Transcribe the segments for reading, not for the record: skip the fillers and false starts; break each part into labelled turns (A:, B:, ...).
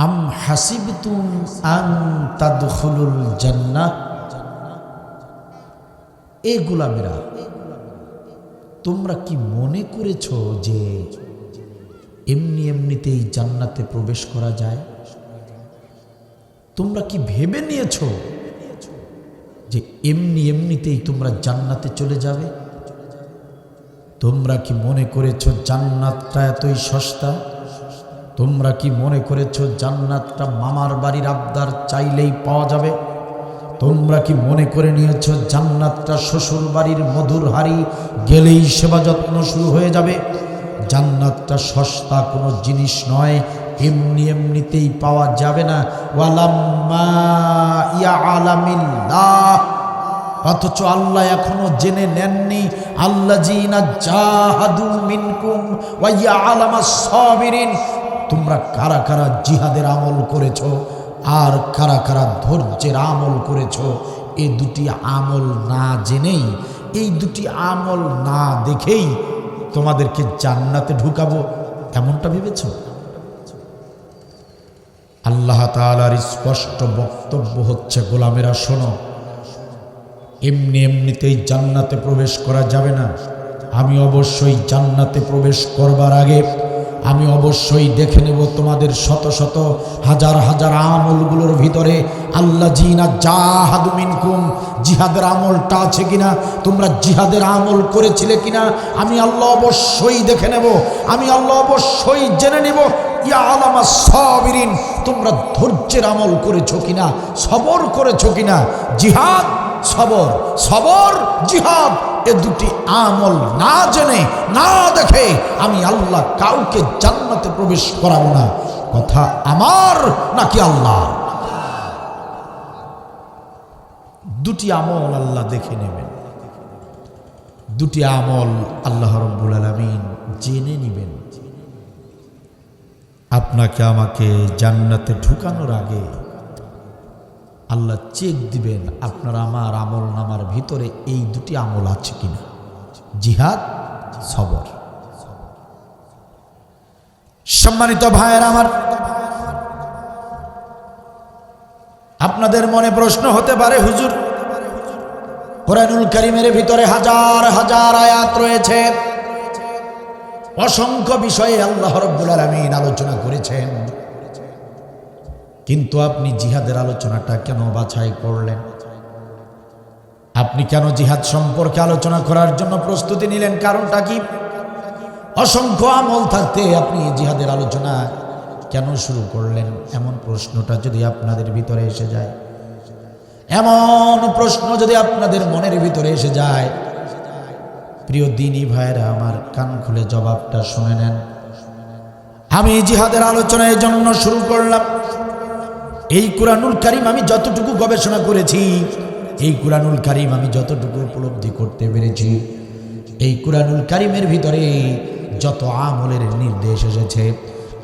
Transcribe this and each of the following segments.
A: আম হাসিবতুম আন তাদখুলুল জান্নাহ, এ গোলামেরা তোমরা কি মনে করেছো যে এমনি এমনিতেই জান্নাতে প্রবেশ করা যায়? তোমরা কি ভেবে নিয়েছো যে এমনি এমনিতেই তোমরা জান্নাতে চলে যাবে? তোমরা কি মনে করেছো জান্নাতটা এতই সস্তা? তোমরা কি মনে করেছো জান্নাতটা মামার বাড়ির আবদার চাইলেই পাওয়া যাবে? তোমরা কি মনে করে নিয়েছো জান্নাতটা শ্বশুর বাড়ির মধুর হাড়ি গেলেই সেবা যত্ন শুরু হয়ে যাবে? জান্নাতটা সস্তা কোনো জিনিস নয়, এমনি এমনিতেই পাওয়া যাবে না। ওয়ালাম্মা ইয়ালামিল্লাহ, অথচ আল্লাহ এখনো জেনে নেননি আল্লাযীনা জাহাদু মিনকুম ওয়া ইয়ালামাস সাবিরিন, তোমরা কারা কারা জিহাদের আমল করেছো আর কারা কারা ধৈর্যের আমল করেছো। এই দুটি আমল না জেনেই, এই দুটি আমল না দেখেই তোমাদেরকে জান্নাতে ঢুকাবো এমনটা ভেবেছো? আল্লাহ তাআলার স্পষ্ট বক্তব্য হচ্ছে, গোলামেরা শোনো, এমনি এমনিতেই জান্নাতে প্রবেশ করা যাবে না। আমি অবশ্যই জান্নাতে প্রবেশ করবার আগে আমি অবশ্যই দেখে নেব তোমাদের শত শত হাজার হাজার আমলগুলোর ভিতরে আল্লাযীনা জাহাদু মিনকুম, জিহাদের আমলটা আছে কিনা, তোমরা জিহাদের আমল করেছিলে কিনা আমি আল্লাহ অবশ্যই দেখে নেব। আমি আল্লাহ অবশ্যই জেনে নেব ইয়ালামাস সাবিরিন, তোমরা ধৈর্যের আমল করেছো কিনা, সবর করেছো কিনা। জিহাদ সবর, সবর জিহাদ, এ দুটি আমল না জেনে না দেখে আমি আল্লাহ কাউকে জান্নাতে প্রবেশ করাবো না। কথা আমার নাকি আল্লাহ? দুটি আমল আল্লাহ দেখে নেবেন, দুটি আমল আল্লাহ রাব্বুল আলামিন জেনে নেবেন। আপনাকে আমাকে জান্নাতে ঢুকানোর আগে আল্লাহ চেক দিবেন আপনার আমার আমল নামার ভিতরে এই দুটি আমল আছে কিনা, জিহাদ, সবর। সম্মানিত ভাইয়ের আমার, আপনাদের মনে প্রশ্ন হতে পারে, হুজুর কোরআনুল কারীমের ভিতরে হাজার হাজার আয়াত রয়েছে, অসংখ্য বিষয়ে আল্লাহ রাব্বুল আলামিন আলোচনা করেছেন, কিন্তু আপনি জিহাদের আলোচনাটা কেন বাছাই করলেন? আপনি কেন জিহাদ সম্পর্কে আলোচনা করার জন্য প্রস্তুতি নিলেন? কারণটা কি? অসংখ্য আমল থাকতে আপনি জিহাদের আলোচনা কেন শুরু করলেন? এমন প্রশ্নটা যদি আপনাদের ভিতরে এসে যায়, এমন প্রশ্ন যদি আপনাদের মনের ভিতরে এসে যায়, প্রিয় দ্বীনী ভাইরা আমার, কান খুলে জবাবটা শুনে নেন। আমি জিহাদের আলোচনা এই জন্য শুরু করলাম, এই কুরআনুল কারীম আমি যতটুকু গবেষণা করেছি, এই কুরআনুল কারীম আমি যতটুকু উপলব্ধি করতে পেরেছি, এই কুরআনুল কারীমের ভিতরে যত আমলের নির্দেশ এসেছে,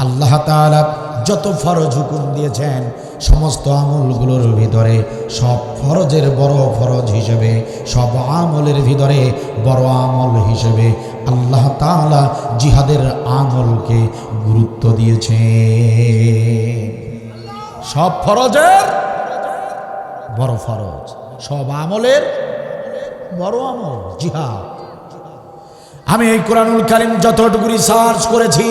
A: আল্লাহ তাআলা যত ফরজ হুকুম দিয়েছেন, সমস্ত আমলগুলোর ভিতরে সব ফরজের বড় ফরজ হিসেবে, সব আমলের ভিতরে বড় আমল হিসেবে আল্লাহ তাআলা জিহাদের আমলকে গুরুত্ব দিয়েছে। সব ফরজের বড় ফরজ, সব আমলের বড় আমল জিহাদ। আমি এই কোরআনুল কারীম যতটুকু রিসার্চ করেছি,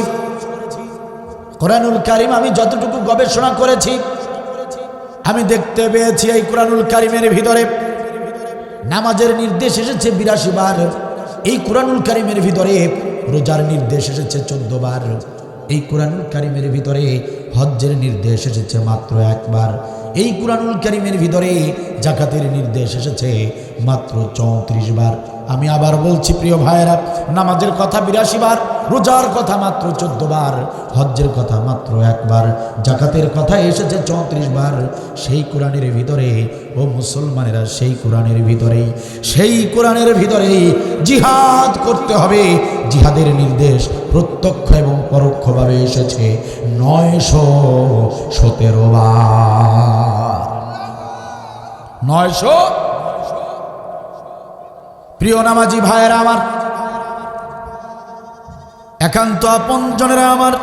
A: কোরআনুল কারীম আমি যতটুকু গবেষণা করেছি, আমি দেখতে পেয়েছি এই কোরআনুল কারীমের ভিতরে নামাজের নির্দেশ এসেছে ৮২ বার, এই কোরআনুল কারীমের ভিতরে রোজার নির্দেশ এসেছে ১৪ বার, এই কোরআনুল কারীমের ভিতরে হজ্জের নির্দেশ এসেছে মাত্র একবার, এই কোরআনুল কারীমের ভিতরে যাকাতের নির্দেশ এসেছে মাত্র ৩৪ বার। আমি আবার বলছি প্রিয় ভাইয়েরা, নামাজের কথা ৮২ বার, রোজার কথা মাত্র ১৪ বার, হজ্জের কথা মাত্র একবার, যাকাতের কথা এসেছে ৩৪ বার। সেই কোরআনের ভিতরে ও মুসলমানেরা, সেই কোরআনের ভিতরেই, সেই কোরআনের ভিতরেই জিহাদ করতে হবে। জিহাদের নির্দেশ প্রত্যক্ষ এবং পরোক্ষভাবে এসেছে ৯১৭ বার। ৯০০। প্রিয় নামাজি ভাইয়েরা আমার, একান্ত আপনজনেরা আমার,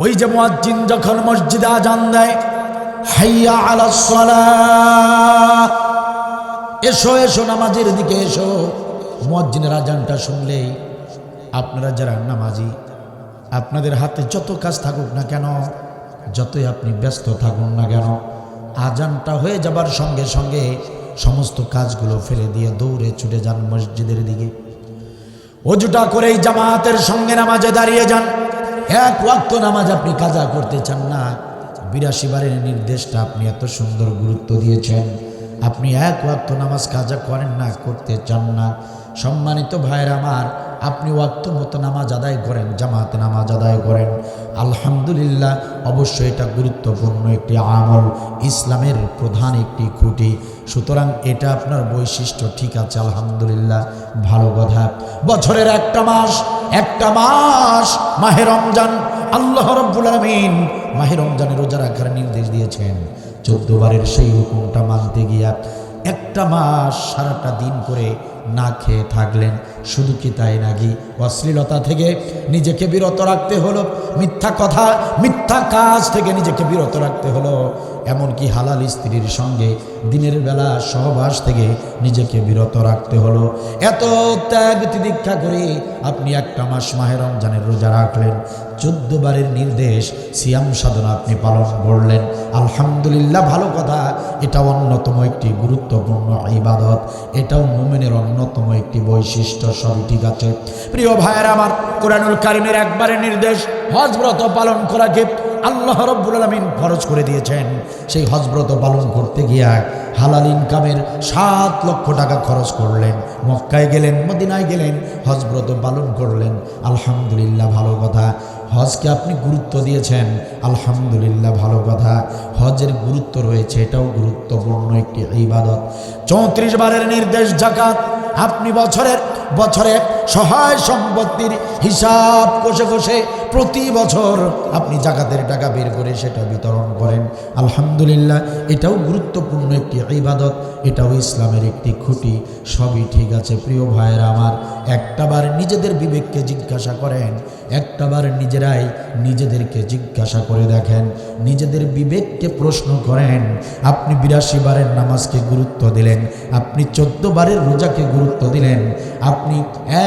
A: ওই যে মুয়াজ্জিন যখন মসজিদে আজান দেয়, হাইয়া আলাস সালাহ, এসো এসো নামাজের দিকে এসো, মুয়াজ্জিনের আজানটা শুনলেই আপনারা যারা নামাজি, আপনাদের হাতে যত কাজ থাকুক না কেন, যতই আপনি ব্যস্ত থাকুন না কেন, আজানটা হয়ে যাবার সঙ্গে সঙ্গে সমস্ত কাজগুলো ফেলে দিয়ে দৌড়ে ছুটে যান মসজিদের দিকে। ওজুটা করেই জামাতের সঙ্গে নামাজে দাঁড়িয়ে যান। এক ওয়াক্ত নামাজ আপনি কাজা করতে চান না, 82 বারের নির্দেশটা আপনি এত সুন্দর গুরুত্ব দিয়েছেন, আপনি এক ওয়াক্ত নামাজ কাজা করেন না, করতে চান না। সম্মানিত ভাইয়ের আমার, আপনি ওয়াক্ত মতো নামাজ আদায় করেন, জামাতে নামাজ আদায় করেন, আলহামদুলিল্লাহ। অবশ্যই এটা গুরুত্বপূর্ণ একটি আমল, ইসলামের প্রধান একটি খুঁটি। সুতরাং এটা আপনার বৈশিষ্ট্য, ঠিক আছে, আলহামদুলিল্লাহ, ভালো কথা। বছরের একটা মাস মাহে রমজান, আল্লাহ রাব্বুল আলামিন মাহে রমজানের রোজা রাখার নির্দেশ দিয়েছেন। 14 বারের সেই হুকুমটা মানতে গিয়া একটা মাস সারাটা দিন করে না খেয়ে থাকলেন। শুধু কি তাই নাকি, অশ্লীলতা থেকে নিজেকে বিরত রাখতে হলো, মিথ্যা কথা মিথ্যা কাজ থেকে নিজেকে বিরত রাখতে হলো, এমনকি হালাল স্ত্রীর সঙ্গে দিনের বেলা সহবাস থেকে নিজেকে বিরত রাখতে হলো। এত ত্যাগ তিতিক্ষা করে আপনি একটা মাস মাহে রমজানের রোজা রাখলেন, 14 বারের নির্দেশ সিয়াম সাধনা আপনি পালন করলেন, আলহামদুলিল্লাহ, ভালো কথা। এটা অন্যতম একটি গুরুত্বপূর্ণ ইবাদত, এটাও মুমিনের অন্যতম একটি বৈশিষ্ট্য। সবই ঠিক আছে। প্রিয় ভাইয়েরা আমার, কোরআনুল কারীমের একবারের নির্দেশ হজ ব্রত পালন করাকে আল্লাহ রাব্বুল আলামিন ফরজ করে দিয়েছেন। সেই হজ ব্রত পালন করতে গিয়া হালাল ইনকামের 7 লক্ষ টাকা খরচ করলেন, মক্কায় গেলেন, মদিনায় গেলেন, হজ ব্রত পালন করলেন, আলহামদুলিল্লাহ, ভালো কথা। হজকে আপনি গুরুত্ব দিয়েছেন, আলহামদুলিল্লাহ, ভালো কথা। হজের গুরুত্ব রয়েছে, এটাও গুরুত্বপূর্ণ একটি ইবাদত। 34 বারের নির্দেশ যাকাত, আপনি বছরে সহায় সম্পত্তির হিসাব কষে প্রতি বছর আপনি যাকাতের টাকা বের করে সেটা বিতরণ করেন, আলহামদুলিল্লাহ, এটাও গুরুত্বপূর্ণ একটি ইবাদত, এটাও ইসলামের একটি খুঁটি। সবই ঠিক আছে। প্রিয় ভাইয়েরা আমার, একটাবার নিজেদের বিবেককে জিজ্ঞাসা করেন, একটাবার নিজেরাই নিজেদেরকে জিজ্ঞাসা করে দেখেন, নিজেদের বিবেককে প্রশ্ন করেন। আপনি 82 বারের নামাজকে গুরুত্ব দিলেন, আপনি 14 বারের রোজাকে গুরুত্ব দিলেন, আপনি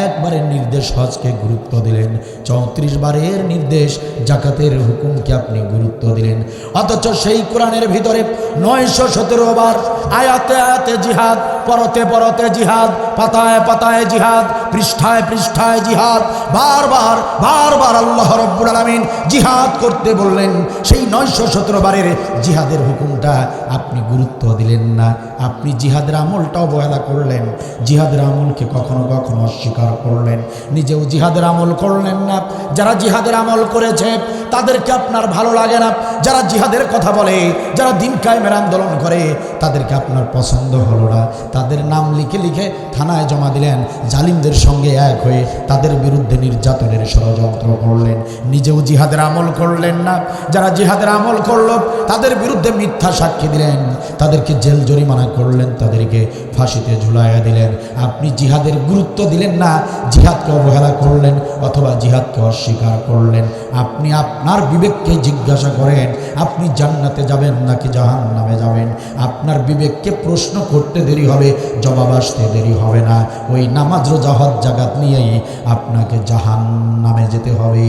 A: একবারের নির্দেশ হজকে গুরুত্ব দিলেন, 34 বারের নির্দেশ জাকাতের হুকুমকে আপনি গুরুত্ব দিলেন, অথচ সেই কোরআনের ভিতরে 917 বার আয়াতে আয়াতে জিহাদ, পরতে পরতে জিহাদ, পাতায় পাতায় জিহাদ, পৃষ্ঠায় পৃষ্ঠায় জিহাদ, বারবার আল্লাহ রাব্বুল আলামিন জিহাদ করতে বললেন। সেই 917 বারের জিহাদের হুকুমটা আপনি গুরুত্ব দিলেন না, আপনি জিহাদের আমলটা অবহেলা করলেন, জিহাদের আমলকে কখনো কখনো অস্বীকার করলেন, নিজেও জিহাদের আমল করলেন না। যারা জিহাদের আমল করেছে তাদেরকে আপনার ভালো লাগে না, যারা জিহাদের কথা বলে, যারা দিন কায়েমের আন্দোলন করে, তাদেরকে আপনার পছন্দ হলো না, তাদের নাম লিখে লিখে থানায় জমা দিলেন, জালিমদের সঙ্গে এক হয়ে তাদের বিরুদ্ধে নির্যাতনের ষড়যন্ত্র করলেন, নিজেও জিহাদের আমল করলেন না। যারা জিহাদের আমল করল তাদের বিরুদ্ধে মিথ্যা সাক্ষী দিলেন, তাদেরকে জেল জরিমানা করলেন, তাদেরকে ফাঁসিতে ঝুলাইয়া দিলেন। আপনি জিহাদের গুরুত্ব দিলেন না, জিহাদকে অবহেলা করলেন অথবা জিহাদকে অস্বীকার করলেন। আপনি আপনার বিবেককে জিজ্ঞাসা করেন, আপনি জান্নাতে যাবেন নাকি জাহান্নামে যাবেন? আপনার বিবেককে প্রশ্ন করতে দেরি হবে, জবাব আসতে দেরি হবে না। ওই নামাজ রোজা হজ জাকাত নিয়েই আপনাকে জাহান্নামে যেতে হবে।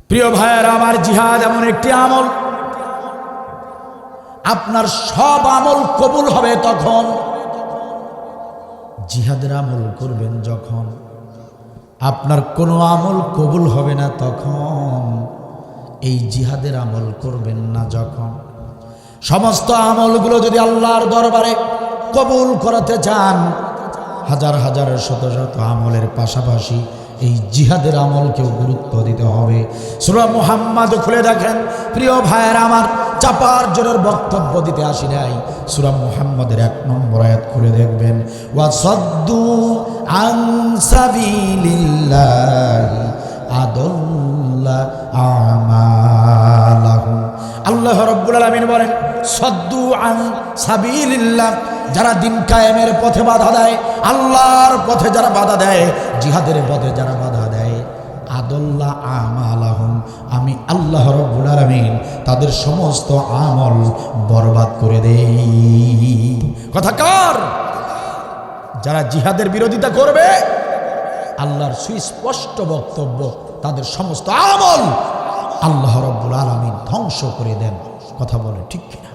A: প্রিয় ভাইয়েরা আমার, জিহাদ এমন একটি আমল, আপনার সব আমল কবুল হবে তখন, জিহাদের আমল করবেন যখন। আপনার কোনো আমল কবুল হবে না তখন, এই জিহাদের আমল করবেন না যখন। সমস্ত আমলগুলো যদি আল্লাহর দরবারে কবুল করাতে চান, হাজার হাজার শত শত আমলের পাশাপাশি এই জিহাদের আমলকেও গুরুত্ব দিতে হবে। সূরা মুহাম্মদ খুলে দেখেন প্রিয় ভাইয়েরা আমার, চাপার জোরের বক্তব্য দিতে আসি নাই। সূরা মুহাম্মদের 1 নম্বর আয়াত খুলে দেখবেন, ওয়াসাদ্দু আন সাবিলিল্লাহি আদাল্লা আমালাহুম। আল্লাহ রাব্বুল আলামিন বলেন, সাদ্দু আন সাবিলিল্লাহ, যারা দিন কায়েমের পথে বাধা দেয়, আল্লাহর পথে যারা বাধা দেয়, জিহাদের পথে যারা বাধা দেয়, আদল্লা আমালাহুম, আমি আল্লাহ রাব্বুল আলামিন তাদের সমস্ত আমল বরবাদ করে দেই। কথা কার? যারা জিহাদের বিরোধিতা করবে, আল্লাহর সুস্পষ্ট বক্তব্য, তাদের সমস্ত আমল আল্লাহ রাব্বুল আলামিন ধ্বংস করে দেন। কথা বলে ঠিক কিনা?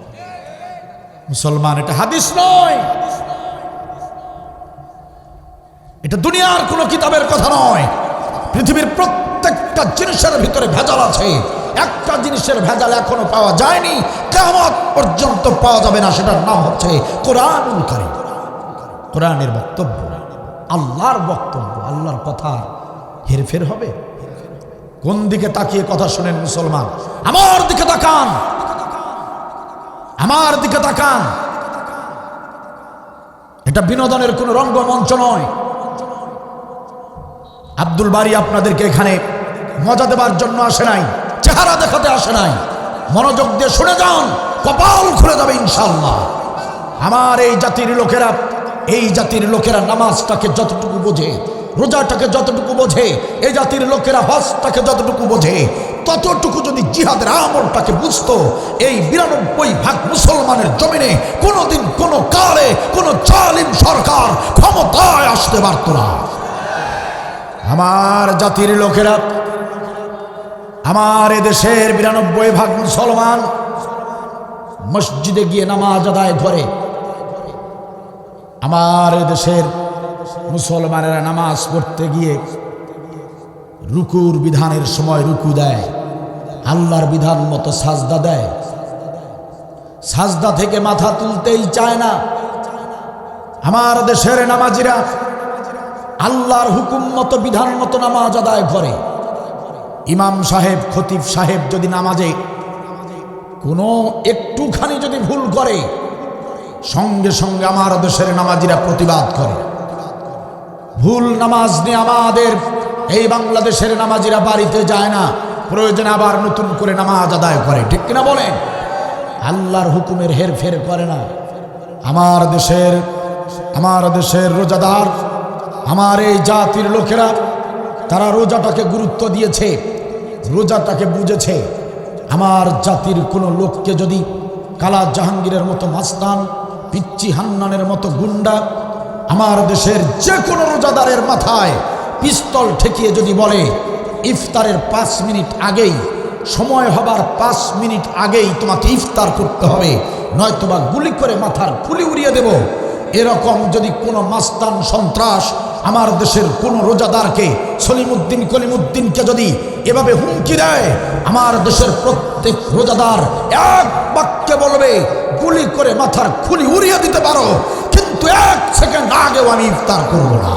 A: মুসলমান, এটা হাদিস নয়, এটা দুনিয়ার কোন কিতাবের কথা নয়। পৃথিবীর প্রত্যেকটা জিনিসের ভিতরে ভেজাল আছে। একটা জিনিসের ভেজাল এখনো পাওয়া যায়নি, কিয়ামত পর্যন্ত পাওয়া যাবে না, সেটার নাম হচ্ছে কোরআনুল কারীম। কোরআনের বক্তব্য, আল্লাহর বক্তব্য, আল্লাহর কথা হেরফের হবে? কোন দিকে তাকিয়ে কথা শুনেন মুসলমান? আমার দিকে তাকান, আমার দিকে তাকান। এটা বিনোদনের কোন রঙ্গমঞ্চ নয়। আব্দুল বারী আপনাদেরকে এখানে মজা দেবার জন্য আসে নাই, চেহারা দেখাতে আসে নাই। মনোযোগ দিয়ে শুনে যান, কপাল খুলে যাবে ইনশাআল্লাহ। আমার এই জাতির লোকেরা, এই জাতির লোকেরা নামাজটাকে যতটুকু বোঝে, রোজাটাকে যতটুকু বোঝে, এই জাতির লোকেরা হজটাকে যতটুকু বোঝে, ততটুকু যদি জিহাদের আমলটাকে বুঝতো, এই ৯২% মুসলমানের জমিনে কোনোদিন কোনো কালে কোনো জালিম সরকার ক্ষমতায় আসতে পারত না। আমার জাতির লোকেরা, আমার এদেশের ৯২% মুসলমান মসজিদে গিয়ে নামাজ আদায় করে। আমার এদেশের মুসলমানেরা নামাজ পড়তে গিয়ে রুকুর বিধানের সময় রুকু দেয়, আল্লাহর বিধান মতো সাজদা দেয়, সাজদা থেকে মাথা তুলতেই চায় না। আমার দেশের নামাজিরা আল্লাহর হুকুম মতো, বিধান মতো নামাজ আদায় করে। ইমাম সাহেব, খতিব সাহেব যদি নামাজে কোনো একটুখানি যদি ভুল করে, সঙ্গে সঙ্গে আমার দেশের নামাজিরা প্রতিবাদ করে। ভুল নামাজ নিয়ে আমাদের এই বাংলাদেশের নামাজিরা বাড়িতে যায় না, প্রয়োজনে আবার নতুন করে নামাজ আদায় করে। ঠিক কিনা বলেন? আল্লাহর হুকুমের হেরফের করে না। আমার দেশের রোজাদার, আমার এই জাতির লোকেরা, তারা রোজাটাকে গুরুত্ব দিয়েছে, রোজাটাকে বুঝেছে। আমার জাতির কোনো লোককে যদি কালা জাহাঙ্গীরের মতো মাস্তান, পিচ্চি হান্নানের মতো গুন্ডা আমার দেশের যে কোনো রোজাদারের মাথায় পিস্তল ঠেকিয়ে যদি বলে ইফতারের 5 মিনিট আগেই, সময় হবার 5 মিনিট আগেই তোমাকে ইফতার করতে হবে, নয়তোবা গুলি করে মাথার খুলি উড়িয়ে দেব, এরকম যদি কোনো মাস্তান সন্ত্রাস আমার দেশের কোনো রোজাদারকে, সলিমুদ্দিন কলিমুদ্দিনকে যদি এভাবে হুমকি দেয়, আমার দেশের প্রত্যেক রোজাদার এক বাক্যে বলবে, গুলি করে মাথার খুলি উড়িয়ে দিতে পারো, কিন্তু 1 সেকেন্ড আগেও আমি ইফতার করব না।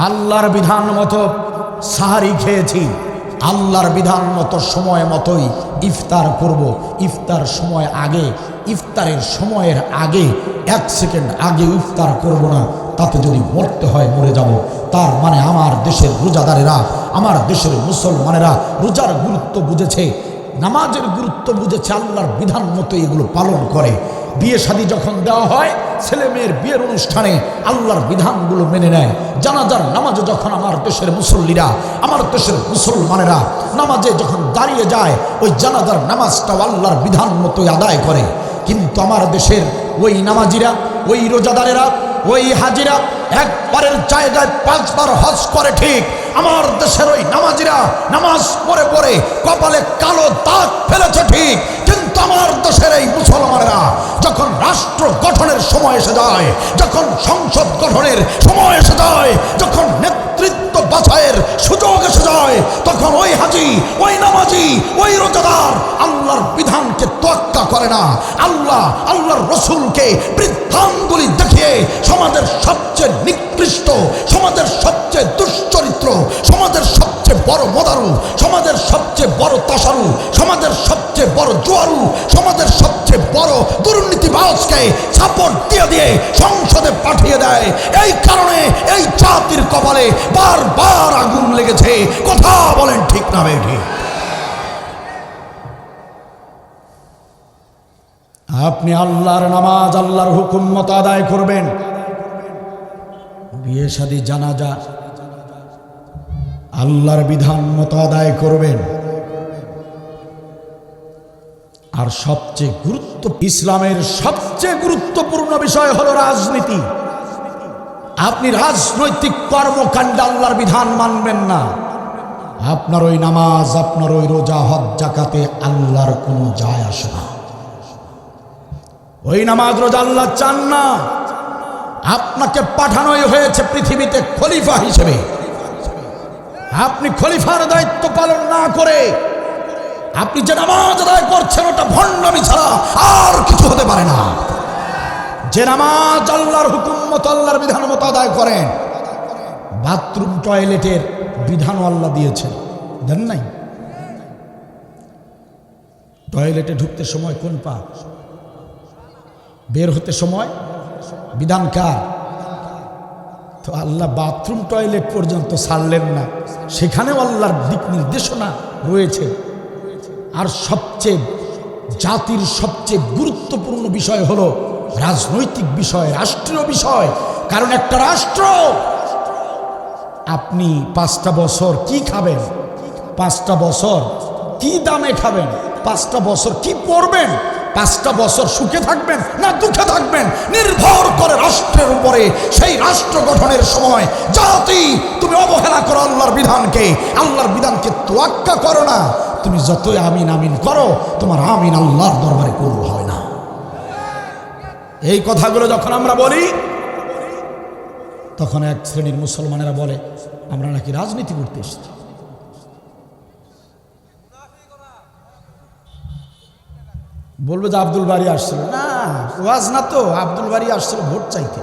A: আল্লাহর বিধান মতো সাহারি খেয়েছি, আল্লাহর বিধান মতো সময় মতোই ইফতার করব। ইফতার সময় আগে, ইফতারের সময়ের আগে 1 সেকেন্ড আগে ইফতার করব না। তাতে যদি মরতে হয় মরে যাব। তার মানে আমার দেশের রোজাদারেরা, আমার দেশের মুসলমানেরা রোজার গুরুত্ব বুঝেছে, নামাজের গুরুত্ব বুঝেছে, আল্লাহর বিধান মতো এগুলো পালন করে। বিয়ে শাদী যখন দেওয়া হয়, ছেলে মেয়ের বিয়ের অনুষ্ঠানে আল্লাহর বিধানগুলো মেনে নেয়। জানাজার নামাজে যখন আমার দেশের মুসল্লিরা, আমার দেশের মুসলমানেরা নামাজে যখন দাঁড়িয়ে যায়, ওই জানাজার নামাজটাও আল্লাহর বিধান মতোই আদায় করে। কিন্তু আমার দেশের ওই নামাজিরা, ওই রোজাদারেরা, ওই হাজিরা একবারের জায়গায় 5 বার হজ করে ঠিক। আমার দেশের ওই নামাজিরা নামাজ পড়ে পড়ে কপালে কালো দাগ ফেলেছে ঠিক, কিন্তু আমার দেশের এই মুসলমানেরা যখন রাষ্ট্র গঠনের সময় এসে যায়, যখন সংসদ গঠনের সময় এসে যায়, যখন নেতৃত্ব বাছাইয়ের সুযোগ এসে যায়, তখন ওই হাজি, ওই নামাজি, ওই রোজাদার আল্লাহর বিধানকে তোয়াক্কা করে না। আল্লাহর রসুলকে বৃদ্ধাঙ্গুলি দেখিয়ে সমাজের সবচেয়ে নিকৃষ্ট, সমাজের সবচেয়ে দুশ্চরিত্র, সমাজের সবচেয়ে বড় মদারু, সমাজের সবচেয়ে বড় তাসারু, সমাজের সবচেয়ে বড় জোয়ারু, সমাজের সবচেয়ে বড় দুর্নীতিবাজকে সাপোর্ট দিয়ে দিয়ে সংসদে পাঠিয়ে দেয়। এই কারণে এই জাতির কপালে বারবার আগুন লেগেছে। কথা বলেন ঠিক না বেঠিক? আপনি আল্লাহর নামাজ আল্লাহর হুকুম মতো আদায় করবেন, বিয়ে শাদী জানাজা আল্লাহর বিধান মতো আদায় করবেন। আর সবচেয়ে ইসলামের সবচেয়ে গুরুত্বপূর্ণ বিষয় হলো রাজনীতি। আপনি রাজনৈতিক কর্মকাণ্ডে আল্লাহর বিধান মানবেন না, আপনার ওই নামাজ, আপনার ওই রোজা, হজ, যাকাতে আল্লাহর কোনো যায় আসে না। ওই নামাজ রোজা আল্লাহ চান না। আপনাকে পাঠানোই হয়েছে পৃথিবীতে খলিফা হিসেবে। আপনি খলিফার দায়িত্ব পালন না করে আপনি যে নামাজ আদায় করছেন ওটা ভণ্ডামি ছাড়া আর কিছু হতে পারে না। যে নামাজ আল্লাহর হুকুম মতো, আল্লাহর বিধান মতো আদায় করেন। বাথরুম টয়লেটের বিধানও আল্লাহ দিয়েছেন, দেন নাই? টয়লেটে ঢুকতে সময় কোন পা, বের হতে সময় বিধান কার? তো আল্লাহ বাথরুম টয়লেট পর্যন্ত ছাড়লেন না, সেখানেও আল্লাহর দিক নির্দেশনা রয়েছে। আর সবচেয়ে জাতির সবচেয়ে গুরুত্বপূর্ণ বিষয় হলো রাজনৈতিক বিষয়, রাষ্ট্রীয় বিষয়। কারণ একটা রাষ্ট্র, আপনি 5টা বছর কি খাবেন, 5টা বছর কি দামে খাবেন, 5টা বছর কি পড়বেন, 5টা বছর সুখে থাকবেন না দুঃখে থাকবেন, নির্ভর করে রাষ্ট্রের উপরে। সেই রাষ্ট্র গঠনের সময় জাতি তুমি অবহেলা করো আল্লাহর বিধানকে, আল্লাহর বিধানকে তোয়াক্কা করো না, তুমি যতই আমিন আমিন করো তোমার আমিন আল্লাহর দরবারে কবুল হয় না। এই কথাগুলো যখন আমরা বলি তখন এক শ্রেণীর মুসলমানেরা বলে আমরা নাকি রাজনীতি করতে এসেছি। বলবে যে আব্দুল বারী আসছিল, না ওয়াজ না তো, আব্দুল বারী আসছিল ভোট চাইতে।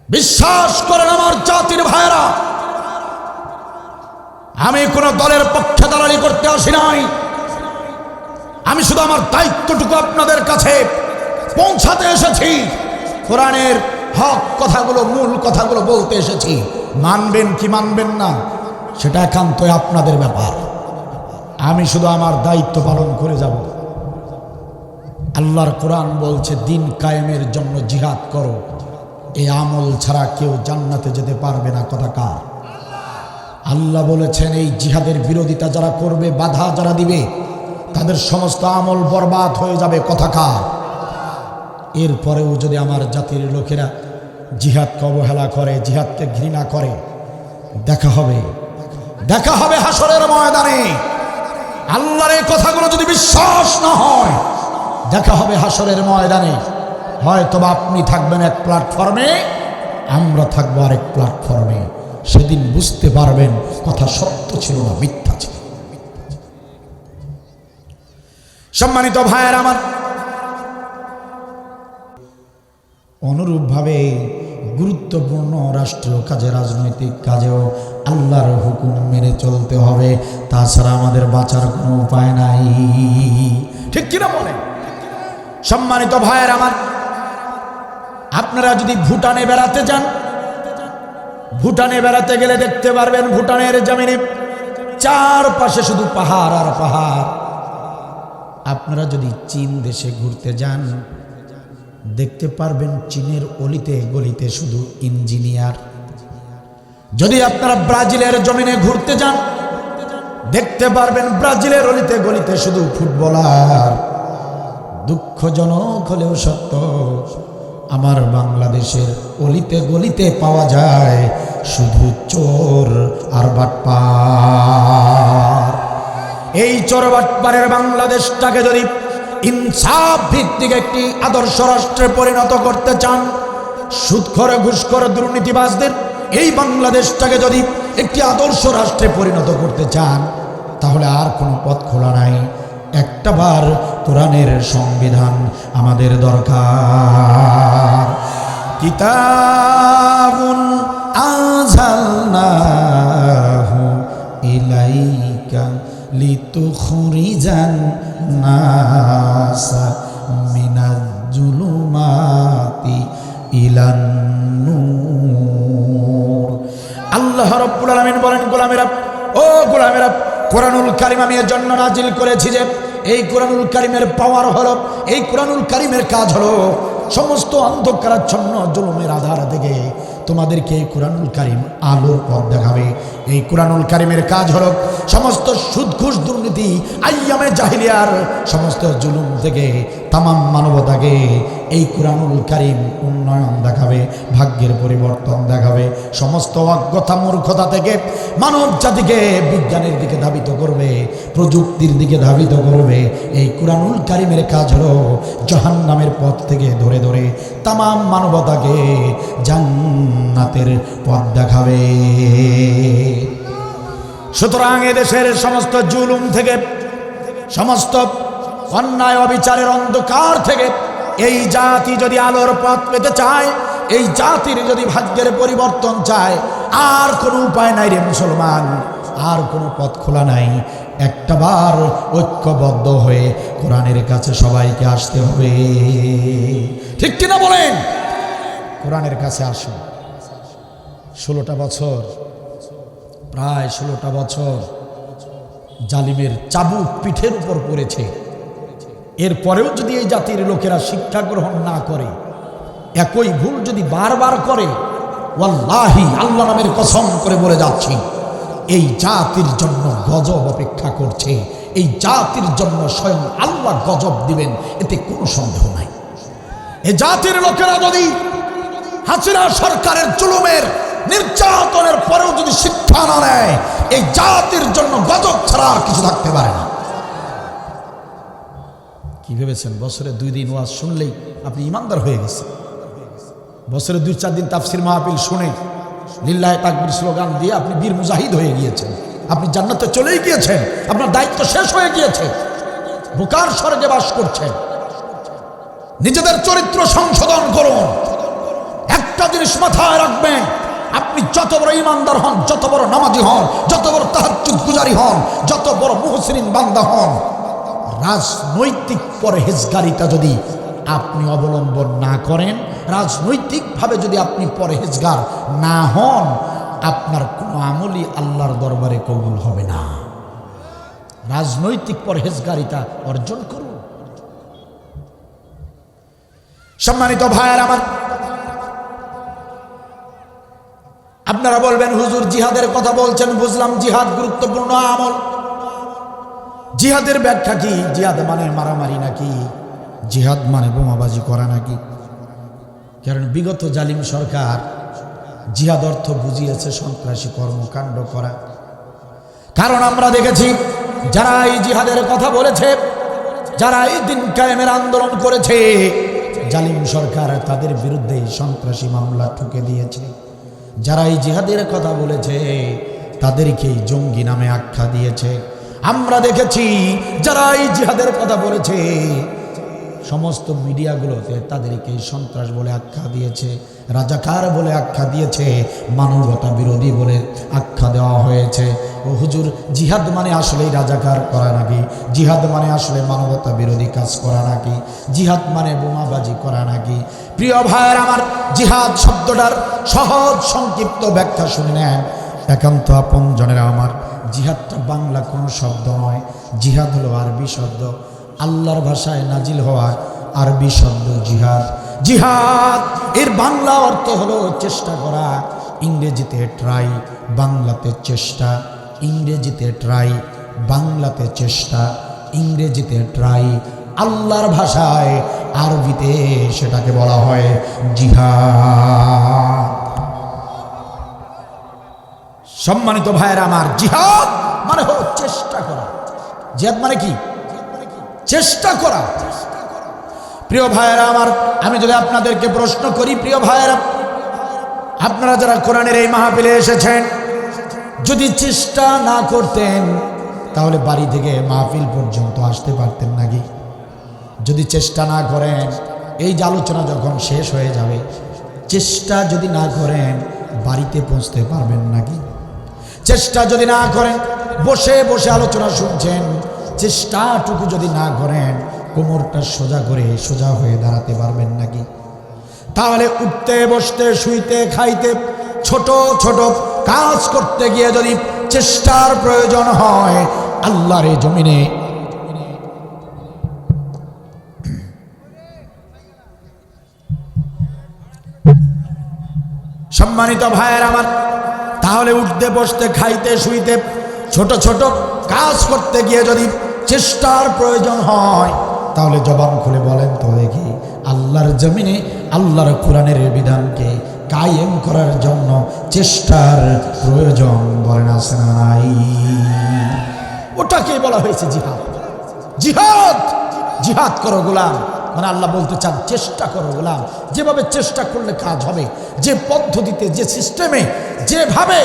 A: বিশ্বাস করেন আমার জাতির ভাইয়েরা, আমি কোন দলের পক্ষে দালালি করতে আসি নাই। আমি শুধু আমার দায়িত্বটুকু আপনাদের কাছে পৌঁছাতে এসেছি। কোরআনের হক কথাগুলো, মূল কথাগুলো বলতে এসেছি। মানবেন কি মানবেন না সেটা একান্তই আপনাদের ব্যাপার। আমি শুধু আমার দায়িত্ব পালন করে যাব। আল্লাহর কোরআন বলছে দিন কায়েমের জন্য জিহাদ করো, এই আমল ছাড়া কেউ জান্নাতে যেতে পারবে না। কথা কার? আল্লাহ বলেছেন এই জিহাদের বিরোধিতা যারা করবে, বাধা যারা দিবে, তাদের সমস্ত আমল বরবাদ হয়ে যাবে। কথা কার? এরপরেও যদি আমার জাতির লোকেরা জিহাদকে অবহেলা করে, জিহাদকে ঘৃণা করে, দেখা হবে হাসরের ময়দানে। আল্লাহর এই কথাগুলো যদি বিশ্বাস না হয়, দেখা হবে হাসরের ময়দানে। হয়তোবা আপনি থাকবেন এক প্ল্যাটফর্মে, আমরা থাকবো আরেক প্ল্যাটফর্মে। সেদিন বুঝতে পারবেন কথা সত্য ছিল না মিথ্যা ছিল। সম্মানিত ভাইয়ের আমার, অনুরূপভাবে গুরুত্বপূর্ণ রাষ্ট্রীয় কাজে, রাজনৈতিক কাজেও আল্লাহর হুকুম মেনে চলতে হবে, তাছাড়া আমাদের বাঁচার কোনো উপায় নাই। ঠিক কিনা বলেন? সম্মানিত ভাইয়ের আমার, আপনারা যদি ভুটানে বেড়াতে যান, ভুটানে বেড়াতে গেলে দেখতে পারবেন ভুটানের জমিনে চারপাশে শুধু পাহাড় আর পাহাড়। আপনারা যদি চীন দেশে ঘুরতে যান, দেখতে পারবেন চীনের অলিতে গলিতে শুধু ইঞ্জিনিয়ার। যদি আপনারা ব্রাজিলের জমিনে ঘুরতে যান, দেখতে পারবেন ব্রাজিলের অলিতে গলিতে শুধু ফুটবলার। দুঃখজনক হলেও সত্য, আমার বাংলাদেশের অলিতে গলিতে পাওয়া যায় শুধু চোর আর বাটপার। এই চোর বাটপারের বাংলাদেশটাকে যদি ইনসাফ ভিত্তিক একটি আদর্শ রাষ্ট্রে পরিণত করতে চান, সুদখোর ঘুষখোর দুর্নীতিবাজদের এই বাংলাদেশটাকে যদি একটি আদর্শ রাষ্ট্রে পরিণত করতে চান, তাহলে আর কোনো পথ খোলা নাই। একটাবার কোরআনের সংবিধান আমাদের দরকার। কিতাবুন আনজালনাহু ইলাইকা লিতুখরিজান নাসা মিনাজ জুলুমাতি ইলান নূর। আল্লাহ রাব্বুল আলামিন বলেন, গোলামেরা, ও গোলামেরা, কোরআনুল কারীম আমি এর জন্য নাজিল করেছি যে এই কোরআনুল কারীমের পাওয়ার হলো, এই কোরআনুল কারীমের কাজ হলো সমস্ত অন্ধকারাচ্ছন্ন জুলুমের আধার থেকে তোমাদেরকে এই কুরআনুল কারীম আলোর পথ দেখাবে। এই কুরআনুল কারীমের কাজ হলো সমস্ত সুদ ঘুষ দুর্নীতি আইয়ামে জাহিলিয়ার সমস্ত জুলুম থেকে তামাম মানবতাকে এই কুরআনুল কারীম উন্নয়ন দেখাবে, ভাগ্যের পরিবর্তন দেখাবে। সমস্ত অজ্ঞতা মূর্খতা থেকে মানব জাতিকে বিজ্ঞানের দিকে ধাবিত করবে, প্রযুক্তির দিকে ধাবিত করবে। এই কুরআনুল কারীমের কাজ হলো জাহান্নামের পথ থেকে ধরে ধরে তামাম মানবতাকে জান্নাতের পথ দেখাবে। সুতরাং এদেশের সমস্ত জুলুম থেকে, সমস্ত অন্যায় অবিচারের অন্ধকার থেকে এই জাতি যদি আলোর পথ পেতে চায়, এই জাতির যদি ভাগ্যের পরিবর্তন চায়, আর কোনো উপায় নাই রে মুসলমান, আর কোনো পথ খোলা নাই। একটাবার ঐক্যবদ্ধ হয়ে কোরআনের কাছে সবাইকে আসতে হবে। ঠিক কিনা বলেন? কোরআনের কাছে আসুন। 16টা বছর, প্রায় 16টা বছর জালিমের চাবুক পিঠের উপর পড়েছে। এরপরেও যদি এই জাতির লোকেরা শিক্ষা গ্রহণ না করে, একই ভুল যদি বারবার করে, ওয়াল্লাহি আল্লাহ নামের কসম করে বলে যাচ্ছি, এই জাতির জন্য গজব অপেক্ষা করছে। এই জাতির জন্য স্বয়ং আল্লাহ গজব দিবেন, এতে কোনো সন্দেহ নাই। এই জাতির লোকেরা যদি হাসিনা সরকারের জুলুমের নির্যাতনের পরেও যদি শিক্ষা না নেয়, এই জাতির জন্য গজব ছাড়া আর কিছু থাকতে পারে না। কি ভেবেছেন বছরে 2 দিন ওয়াজ শুনলেই আপনি ইমানদার হয়ে গেছেন? বছরে 2-4 দিন তাফসির মাহফিল শুনে লিল্লাহে তাকবীর স্লোগান দিয়ে আপনি বীর মুজাহিদ হয়ে গিয়েছেন, আপনি জান্নাতে চলেই গিয়েছেন, আপনার দায়িত্ব শেষ হয়ে গিয়েছে, বোকার স্বর্গে বাস করছেন। নিজেদের চরিত্র সংশোধন করুন। একটা জিনিস মাথায় রাখবেন, আপনি যত বড় ইমানদার হন, যত বড় নামাজি হন, যত বড় তাহাজ্জুদ গুজারি হন, যত বড় মুহসিন বান্দা হন, রাজনৈতিক পরহেজগারিতা যদি আপনি অবলম্বন না করেন, রাজনৈতিকভাবে যদি আপনি পরহেজগার না হন, আপনার কোনো আমলই আল্লাহর দরবারে কবুল হবে না। রাজনৈতিক পরহেজগারিতা অর্জন করুন। সম্মানিত ভাইয়ের আমার, আপনারা বলবেন হুজুর জিহাদের কথা বলছেন, বুঝলাম জিহাদ গুরুত্বপূর্ণ আমল। জিহাদের ব্যাখ্যা কি? জিহাদ মানে মারামারি নাকি? জিহাদ মানে বোমাবাজি করা নাকি? কারণ বিগত জালিম সরকার জিহাদ অর্থ বুঝিয়েছে সন্ত্রাসী কর্মকাণ্ড করা। কারণ আমরা দেখেছি যারা এই জিহাদের কথা বলেছে, যারা এই দিন কায়েমের আন্দোলন করেছে, জালিম সরকার তাদের বিরুদ্ধে সন্ত্রাসী মামলা ঠুকে দিয়েছে। যারা এই জিহাদের কথা বলেছে তাদেরকেই জঙ্গি নামে আখ্যা দিয়েছে। আমরা দেখেছি যারা এই জিহাদের কথা বলেছে সমস্ত মিডিয়াগুলোতে তাদেরকে সন্ত্রাস বলে আখ্যা দিয়েছে, রাজাকার বলে আখ্যা দিয়েছে, মানবতা বিরোধী বলে আখ্যা দেওয়া হয়েছে। ও হুজুর, জিহাদ মানে আসলেই রাজাকার করা নাকি? জিহাদ মানে আসলে মানবতা বিরোধী কাজ করা নাকি? জিহাদ মানে বোমাবাজি করা নাকি? প্রিয় ভাইয়ের আমার, জিহাদ শব্দটার সহজ সংক্ষিপ্ত ব্যাখ্যা শুনে নেন একান্ত আপনজনেরা আমার। জিহাদটা বাংলা কোনো শব্দ নয়, জিহাদ হলো আরবি শব্দ, আল্লাহর ভাষায় নাজিল হওয়া আরবি শব্দ জিহাদ। জিহাদ এর বাংলা অর্থ হলো চেষ্টা করা, ইংরেজিতে ট্রাই, বাংলাতে চেষ্টা। ইংরেজিতে ট্রাই, বাংলাতে চেষ্টা, ইংরেজিতে ট্রাই, আল্লাহর ভাষায় আরবিতে সেটাকে বলা হয় জিহাদ। সম্মানিত ভাইয়েরা আমার, জিহাদ মানে হলো চেষ্টা করা। জিহাদ মানে কি? চেষ্টা করা। প্রিয় ভাইয়েরা আমার, আমি যদি আপনাদেরকে প্রশ্ন করি, প্রিয় ভাইয়েরা, আপনারা যারা কোরআনের এই মাহফিলে এসেছেন, যদি চেষ্টা না করতেন তাহলে বাড়ি থেকে মাহফিল পর্যন্ত আসতে পারতেন নাকি? যদি চেষ্টা না করেন, এই যে আলোচনা যখন শেষ হয়ে যাবে, চেষ্টা যদি না করেন বাড়িতে পৌঁছতে পারবেন নাকি? চেষ্টা যদি না করেন, বসে বসে আলোচনা শুনছেন, চেষ্টাটুকু যদি না করেন কোমরটা সোজা করে সোজা হয়ে দাঁড়াতে পারবেন নাকি? তাহলে উঠতে বসতে শুইতে খাইতে ছোট ছোট কাজ করতে গিয়ে যদি চেষ্টার প্রয়োজন হয়, আল্লাহর এই জমিনে সম্মানিত ভাইয়ের আমার, তাহলে উঠতে বসতে খাইতে শুইতে ছোট ছোট কাজ করতে গিয়ে যদি চেষ্টার প্রয়োজন হয়, তাহলে জবান খুলে বলেন তো দেখি, আল্লাহর জমিনে আল্লাহর কোরআনের বিধানকে কায়েম করার জন্য চেষ্টার প্রয়োজন বলেন আছে না নাই? ওটাকে বলা হয়েছে জিহাদ। জিহাদ জিহাদ করো গোলাম, মানে আল্লাহ বলতে চান চেষ্টা করো গোলাম। যেভাবে চেষ্টা করলে কাজ হবে, যে পদ্ধতিতে, যে সিস্টেমে, যেভাবে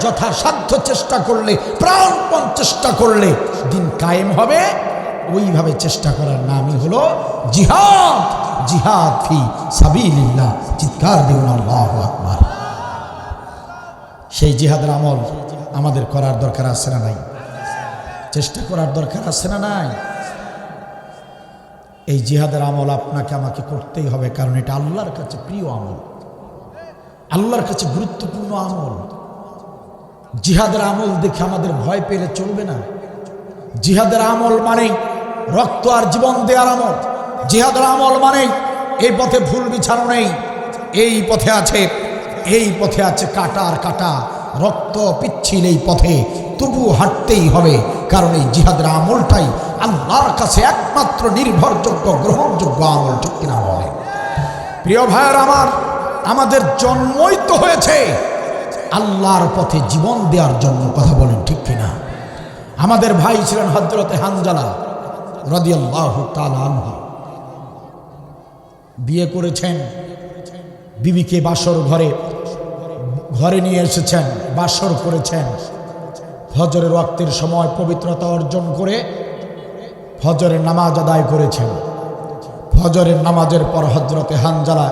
A: যথাসাধ্য চেষ্টা করলে, প্রাণপণ চেষ্টা করলে দিন কায়েম হবে, ওইভাবে চেষ্টা করার নামই হলো জিহাদ। জিহাদ ফি সাবিলিল্লাহ, চিৎকার দিন আল্লাহু আকবার। সেই জিহাদের আমল আমাদের করার দরকার আছে না নাই? চেষ্টা করার দরকার আছে না নাই? এই জিহাদের আমল আপনাকে আমাকে করতেই হবে, কারণ এটা আল্লাহর কাছে প্রিয় আমল, আল্লাহর কাছে গুরুত্বপূর্ণ আমল। জিহাদের আমল দেখে আমাদের ভয় পেলে চলবে না। জিহাদের আমল মানে রক্ত আর জীবন দেওয়ার আমল। জিহাদের আমল মানে এই পথে ভুল বিছানো নেই, এই পথে আছে কাটা আর কাটা, রক্ত পিচ্ছিল এই পথে, তবু হাঁটতেই হবে, কারণ এই জিহাদের আমলটাই আল্লাহর কাছে একমাত্র নির্ভরযোগ্য, গ্রহণযোগ্য আমল। ঠিক কিনা বলে? প্রিয় ভাইয়ের আমার, আমাদের জন্মই তো হয়েছে আল্লাহর পথে জীবন দেওয়ার জন্য। কথা বলেন ঠিক কিনা? আমাদের ভাই ছিলেন হযরতে হানজালা রাদিয়াল্লাহু তাআলা আনহু। বিয়ে করেছেন, বিবিকে বাসর ঘরে নিয়ে এসেছেন, বাসর করেছেন। ফজরের ওয়াক্তের সময় পবিত্রতা অর্জন করে ফজরের নামাজ আদায় করেছেন। ফজরের নামাজের পর হযরতে হানজালা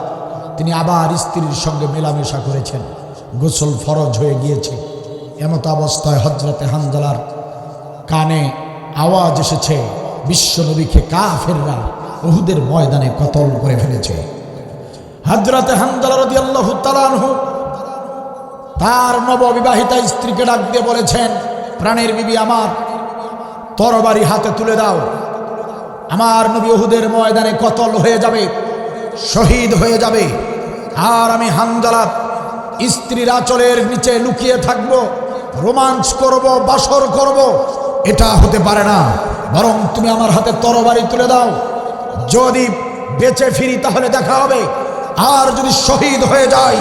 A: তিনি আবার স্ত্রীর সঙ্গে মেলামেশা করেছেন। গোসল ফরজ হয়ে গিয়েছে। এমত অবস্থায় হযরতে হানজালার কানে আওয়াজ এসেছে, বিশ্বনবীকে কাফেররা উহুদের ময়দানে কতল করে ফেলেছে। হযরতে হানজালা রাদিয়াল্লাহু তাআলা আনহু তার নববিবাহিতা স্ত্রীকে ডাক দিয়ে বলেছেন, প্রাণের বিবি আমার, তরবারি হাতে তুলে দাও। আমার নবী উহুদের ময়দানে কতল হয়ে যাবে, শহীদ হয়ে যাবে, আর আমি হানজালা স্ত্রীর আঁচলের নিচে লুকিয়ে থাকবো, রোমাঞ্চ করব, বাসর করব। এটা হতে পারে না, বরং তুমি আমার হাতে তরবারি তুলে দাও। যদি বেঁচে ফিরি তাহলে দেখা হবে, আর যদি শহীদ হয়ে যাই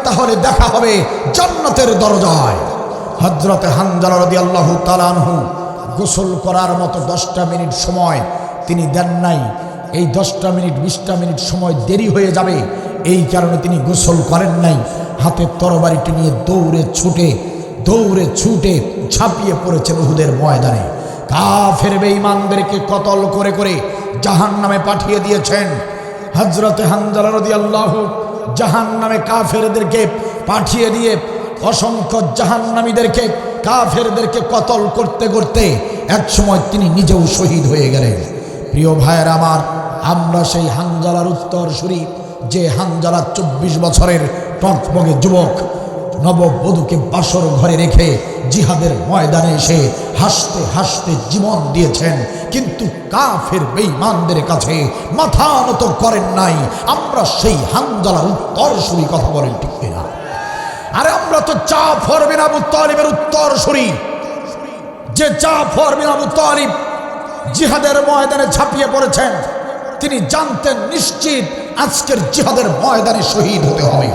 A: তাহলে দেখা হবে জান্নাতের দরজায়। হযরতে হানজালা রাদিয়াল্লাহু তাআলা আনহু গোসল করার মতো 10টা মিনিট সময় তিনি দেন নাই। এই 10টা মিনিট 20টা মিনিট সময় দেরি হয়ে যাবে, এই কারণে তিনি গোসল করেন নাই। হাতে তরবারিটি নিয়ে দৌড়ে ছুটে ঝাঁপিয়ে পড়েছেন উহুদের ময়দানে। কাফের বেঈমানদেরকে কতল করে করে জাহান্নামে পাঠিয়ে দিয়েছেন। হযরতে হানজালা রাদিয়াল্লাহু জাহান্নামে কাফেরদেরকে পাঠিয়ে দিয়ে অসংখ্য জাহান্নামীদেরকে, কাফেরদেরকে কতল করতে করতে একসময় তিনি নিজেও শহীদ হয়ে গেলেন। প্রিয় ভাইয়ের আমার, আমরা সেই হানজালার উত্তরসূরি, যে হানজালা 24 বছরের টকবগে যুবক নববধূকে বাসর ঘরে রেখে জিহাদের ময়দানে এসে হাসতে হাসতে জীবন দিয়েছেন, কিন্তু কাফের বেঈমানদের কাছে মাথা নত করেন নাই। আমরা সেই হানজালার উত্তরসূরি। কথা বলেন ঠিক কিনা? আরে আমরা তো জাফর বিন আবু তালিবের উত্তরসূরি। যে জাফর বিন আবু তালিব জিহাদের ময়দানে ঝাঁপিয়ে পড়েছেন, তিনি জানতেন নিশ্চিত আজকের জিহাদের ময়দানে শহীদ হতে হবে।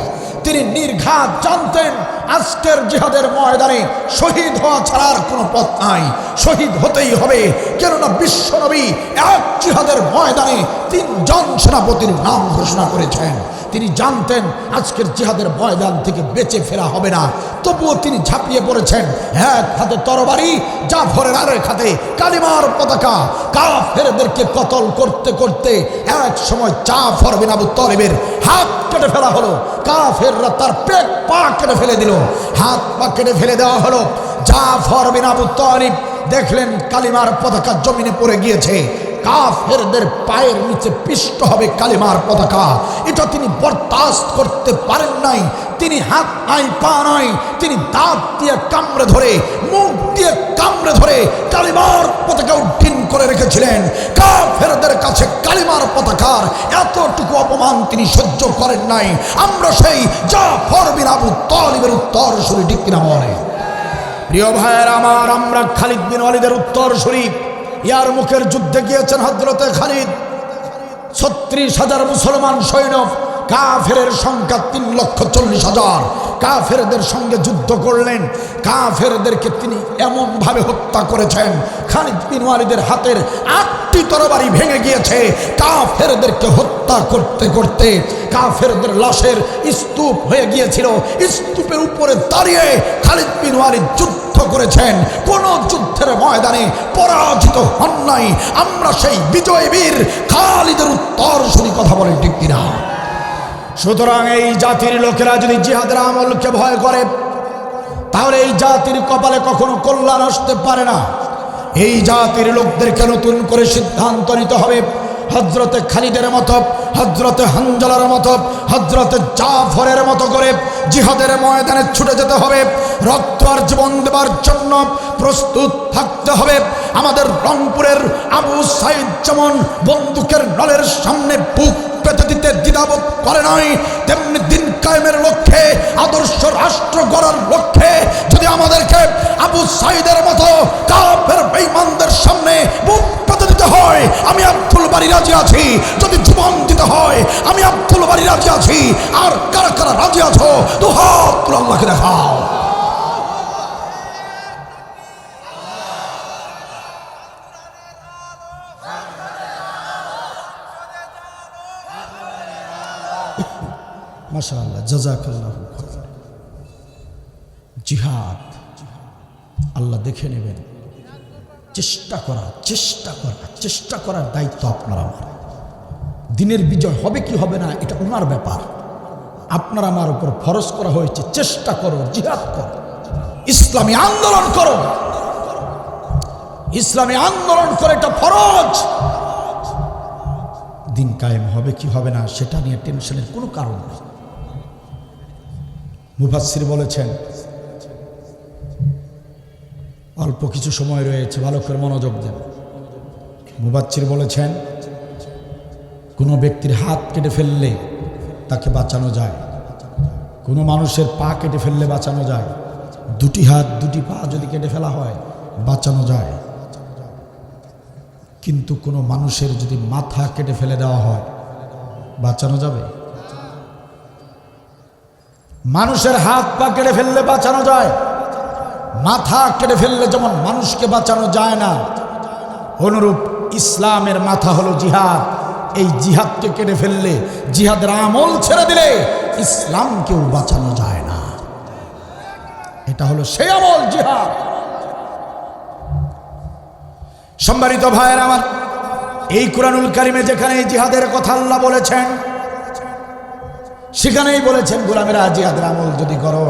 A: তিনি নির্ঘাত জানতেন আজকের জিহাদের ময়দানে শহীদ হওয়া ছাড়া আর কোনো পথ নাই, শহীদ হতেই হবে। কেননা বিশ্বনবী এক জিহাদের ময়দানে 3 জন সেনাপতির নাম ঘোষণা করেছেন। তিনি জানতেন আজকের জিহাদের ময়দান থেকে বেঁচে ফেরা হবে না, তবুও তিনি ঝাঁপিয়ে পড়েছেন। এক হাতে তরবারি, জাফরের আরেক হাতে কালিমার পতাকা। কাফেরদেরকে কতল করতে করতে এক সময় জাফর বিন আবু তালিবের হাত কেটে ফেলা হলো। কাফেররা তার পেট পা কেটে ফেলে দিল, হাত পা কেটে ফেলে দেওয়া হলো। জাফর বিন আবু তালিব দেখলেন কালিমার পতাকা জমিনে পড়ে গিয়েছে। কাফেরদের পায়ের নিচে পিষ্ট হবে কালিমার পতাকা। এটা তিনি বরদাস্ত করতে পারেন নাই। তিনি হাত নাই, পা নাই, তিনি দাঁত দিয়ে কামড়ে ধরে, মুখ দিয়ে কামড়ে ধরে কালিমার পতাকা উড্ডীন করে রেখেছিলেন। কাফেরদের কাছে কালিমার পতাকার এতটুকু অপমান তিনি সহ্য করেন নাই। আমরা সেই জাফর বিন আবু তালিবের উত্তরসূরি, ঠিক কিনা বলে? প্রিয় ভাইয়ের আমার, আমরা খালিদ বিন ওয়ালিদের উত্তরসূরি। ইয়ার মুখের যুদ্ধে গিয়েছেন হযরতে খালিদ। ৩৬,০০০ মুসলমান সৈন্য, কাফেরের সংখ্যা ৩,৪০,০০০। কাফেরদের সঙ্গে যুদ্ধ করলেন। কাফেরদেরকে তিনি এমনভাবে হত্যা করেছেন, খালিদ বিন ওয়ালিদের হাতের ৮টি তরবারি ভেঙে গিয়েছে। কাফেরদেরকে হত্যা করতে করতে কাফেরদের লাশের স্তূপ হয়ে গিয়েছিল। স্তূপের উপরে দাঁড়িয়ে খালিদ বিন ওয়ালিদ যুদ্ধ করেছেন। কোন যুদ্ধের ময়দানে পরাজিত হন নাই। আমরা সেই বিজয় বীর খালিদের উত্তরসূরি, কথা বলেন ঠিক কিনা? সুতরাং এই জাতির লোকেরা যদি জিহাদের আমলকে ভয় করে, তাহলে এই জাতির কপালে কখনো কল্যাণ আসতে পারে না। এই জাতির লোকদেরকে নতুন করে সিদ্ধান্ত নিতে হবে। হযরতে খালিদের মতো, হযরতে হানজালার মতো, হযরতে জাফরের মতো করে জিহাদের ময়দানে ছুটে যেতে হবে। রক্ত আর জীবন দেবার জন্য প্রস্তুত থাকতে হবে। আমাদের রংপুরের আবু সাইদ যেমন বন্দুকের নলের সামনে বুক পেতে দিতে দ্বিধাবোধ করে নাই, তেমনি দিন কায়েমের লক্ষ্যে, আদর্শ রাষ্ট্র গড়ার লক্ষ্যে যদি আমাদেরকে আবু সাইদের মতো কাফের বেঈমানদের সামনে বুক পেতে দিতে হয়, আমি আব্দুল বারী রাজি আছি। যদি জীবন দিতে হয়, আমি আব্দুল বারী রাজি আছি। আর কারা কারা রাজি আছো, তো হাত তুলে আল্লাহকে দেখাও। মাশাআল্লাহ, জাযাকাল্লাহু খায়রান। জিহাদ আল্লাহ দেখে নেবেন। চেষ্টা করার দায়িত্ব আপনার আমার। দিনের বিজয় হবে কি হবে না এটা ওনার ব্যাপার। আপনার আমার উপর ফরজ করা হয়েছে, চেষ্টা করো, জিহাদ করো, ইসলামী আন্দোলন করো। ইসলামী আন্দোলন করে এটা ফরজ। দিন কায়েম হবে কি হবে না সেটা নিয়ে টেনশনের কোনো কারণ নেই। মুফাসসির বলেছেন, অল্প কিছু সময় রয়েছে, ভালো করে মনোযোগ দেন। মুফাসসির বলেছেন, কোনো ব্যক্তির হাত কেটে ফেললে তাকে বাঁচানো যায়, কোনো মানুষের পা কেটে ফেললে বাঁচানো যায়, দুটি হাত দুটি পা যদি কেটে ফেলা হয় বাঁচানো যায়। কিন্তু কোনো মানুষের যদি মাথা কেটে ফেলে দেওয়া হয় বাঁচানো যাবে? মানুষের হাত পা কেটে ফেললে বাঁচানো যায়, মাথা কেটে ফেললে যেমন মানুষকে বাঁচানো যায় না, অনুরূপ ইসলামের মাথা হলো জিহাদ। এই জিহাদকে কেটে ফেললে, জিহাদের আমল ছেড়ে দিলে ইসলামকেও বাঁচানো যায় না। এটা হলো সেই আমল, জিহাদ। সম্মানিত ভাইয়ের আমার, এই কুরআনুল কারীমে যেখানে জিহাদের কথা আল্লাহ বলেছেন, সেখানেই বলেছেন, গোলামেরা জিহাদের আমল যদি করো,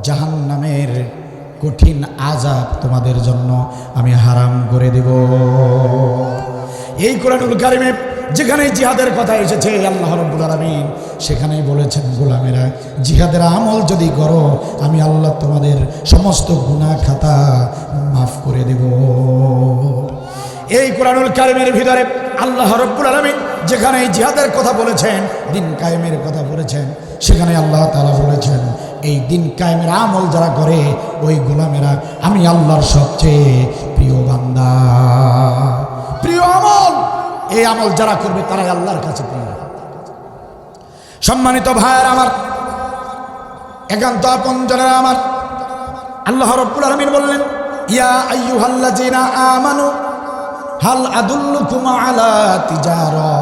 A: জাহান্নামের কঠিন আযাব তোমাদের জন্য আমি হারাম করে দেব। এই কুরআনুল কারীমে যেখানে জিহাদের কথা এসেছে আল্লাহ রাব্বুল আলামিন সেখানেই বলেছেন, গোলামেরা জিহাদের আমল যদি করো, আমি আল্লাহ তোমাদের সমস্ত গুনাহ খাতা মাফ করে দেব। এই কুরআনুল কারীমের ভিতরে আল্লাহ রাব্বুল আলামিন যেখানে জিহাদের কথা বলেছেন, দিন কায়েমের কথা বলেছেন, সেখানে আল্লাহ তাআলা বলেছেন, এই দিন কায়েমের আমল যারা করে ওই গোলামেরা আমি আল্লাহর সবচেয়ে প্রিয় বান্দা। প্রিয় আমল, এই আমল যারা করবে তারাই আল্লাহর কাছে প্রিয়। সম্মানিত ভাইয়ের আমার, একান্ত আপনজনেরা আমার, আল্লাহ রাব্বুল আলামিন বললেন, ইয়া আইয়ুহাল্লাযীনা আমানু হাল আদুল্লুকুম আলা তিজারা,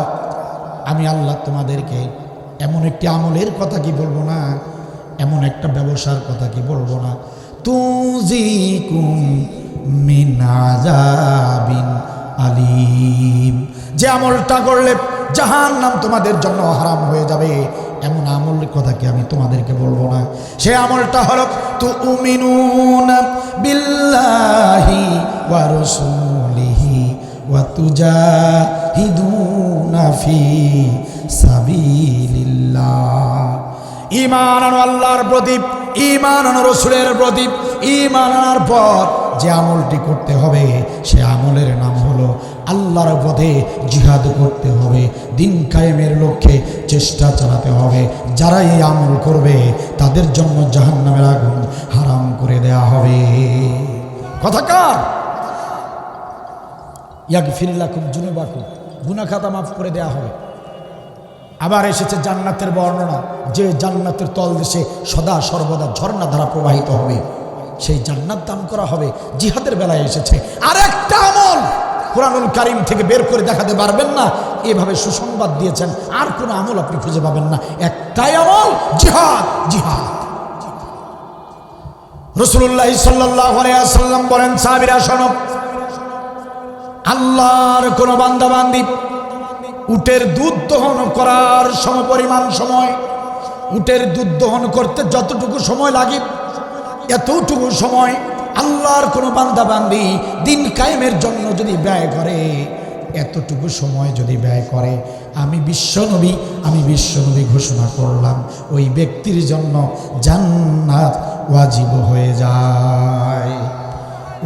A: আমি আল্লাহ তোমাদেরকে এমন একটি আমলের কথা কি বলবো না, এমন একটা ব্যবসার কথা কি বলবো না, তুজিকুম মিন আযাবিন আলিম, যে আমলটা করলে জাহান্নাম তোমাদের জন্য হারাম হয়ে যাবে, এমন আমলের কথা কি আমি তোমাদেরকে বলবো না? সে আমলটা হলো তুমিনুনা বিল্লাহি ওয়া রাসূলিহি ওয়া তুজাহিদুনা ফি সাবিলিল্লাহ। ঈমান আনো আল্লাহর প্রতি, ঈমান আনো রাসূলের প্রতি। ঈমান আনার পর যে আমলটি করতে হবে সে আমলের নাম হলো আল্লাহর পথে জিহাদ করতে হবে, দিন কায়েমের লক্ষ্যে চেষ্টা চালাতে হবে। যারা এই আমল করবে তাদের জন্য জাহান্নামের আগুন হারাম করে দেয়া হবে। কথা কার? ইয়াগফির লাকুম যুনুবাকুম, গুনাহ খাতা মাফ করে দেয়া হবে। আবার এসেছে জান্নাতের বর্ণনা, যে জান্নাতের তলদেশে সদা সর্বদা ঝর্ণা ধারা প্রবাহিত হবে, সেই জান্নাত দান করা হবে। জিহাদের বেলায় এসেছে। আর একটা আমল কুরআনুল কারীম থেকে বের করে দেখাতে পারবেন না, এভাবে সুসংবাদ দিয়েছেন। আর কোনো আমল আপনি খুঁজে পাবেন না, একটাই আমল, জিহাদ। জিহাদ। রাসূলুল্লাহ সাল্লাল্লাহু আলাইহি ওয়াসাল্লাম বলেন, সাহাবীরা শোনো, আল্লাহর কোন বান্দা বান্দি উটের দুধ দহন করার সমপরিমাণ সময়, উটের দুধ দহন করতে যতটুকু সময় লাগে এতটুকু সময় আল্লাহর কোন বান্দা বান্দি দিন কায়েমের জন্য যদি ব্যয় করে, এতটুকু সময় যদি ব্যয় করে, আমি বিশ্বনবী ঘোষণা করলাম ওই ব্যক্তির জন্য জান্নাত ওয়াজিব হয়ে যায়।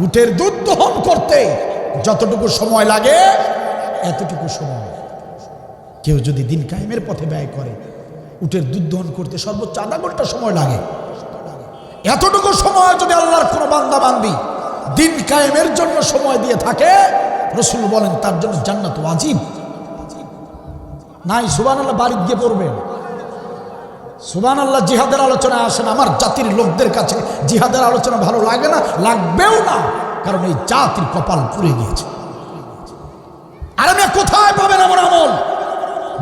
A: উটের দুধ দহন করতে যতটুকু সময় লাগে এতটুকু সময় কেউ যদি দিন কায়েমের পথে ব্যয় করে, উটের দুধ দহন করতে সর্বোচ্চ আধা ঘন্টা সময় লাগে, এতটুকু সময় যদি আল্লাহর কোন বান্দা বান্দি দিন কায়েমের জন্য সময় দিয়ে থাকে, রাসূল বলেন তার জন্য জান্নাত ওয়াজিব। নাই সুবহানাল্লাহ বাড়ি গিয়ে পড়বেন। সুবহানাল্লাহ। জিহাদের আলোচনা আসেন, আমার জাতির লোকদের কাছে জিহাদের আলোচনা ভালো লাগে না, লাগবেও না, কারণ এই জাতির কপাল পুড়ে গিয়েছে। আর আমি কোথায় পাবেন এমন আমল?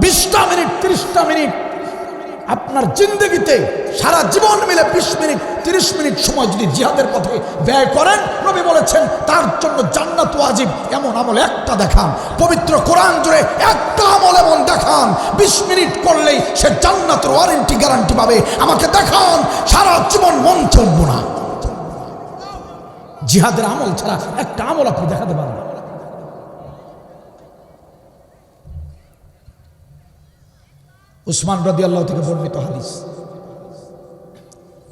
A: 20টা মিনিট 30টা মিনিট আপনার জিন্দগিতে সারা জীবন মিলে 20 মিনিট 30 মিনিট সময় যদি জিহাদের পথে ব্যয় করেন, নবী বলেছেন তার জন্য জান্নাত ওয়াজিব। এমন আমল একটা দেখান, পবিত্র কোরআন জুড়ে একটা আমল এমন দেখান 20 মিনিট করলেই সে জান্নাতের ওয়ারেন্টি গ্যারান্টি পাবে। আমাকে দেখান, সারা জীবন মন চলবো না। জিহাদের আমল ছাড়া একটা আমল আপনি দেখাতে পারবেন। উসমান রাদিয়াল্লাহু থেকে বর্ণিত হাদিস।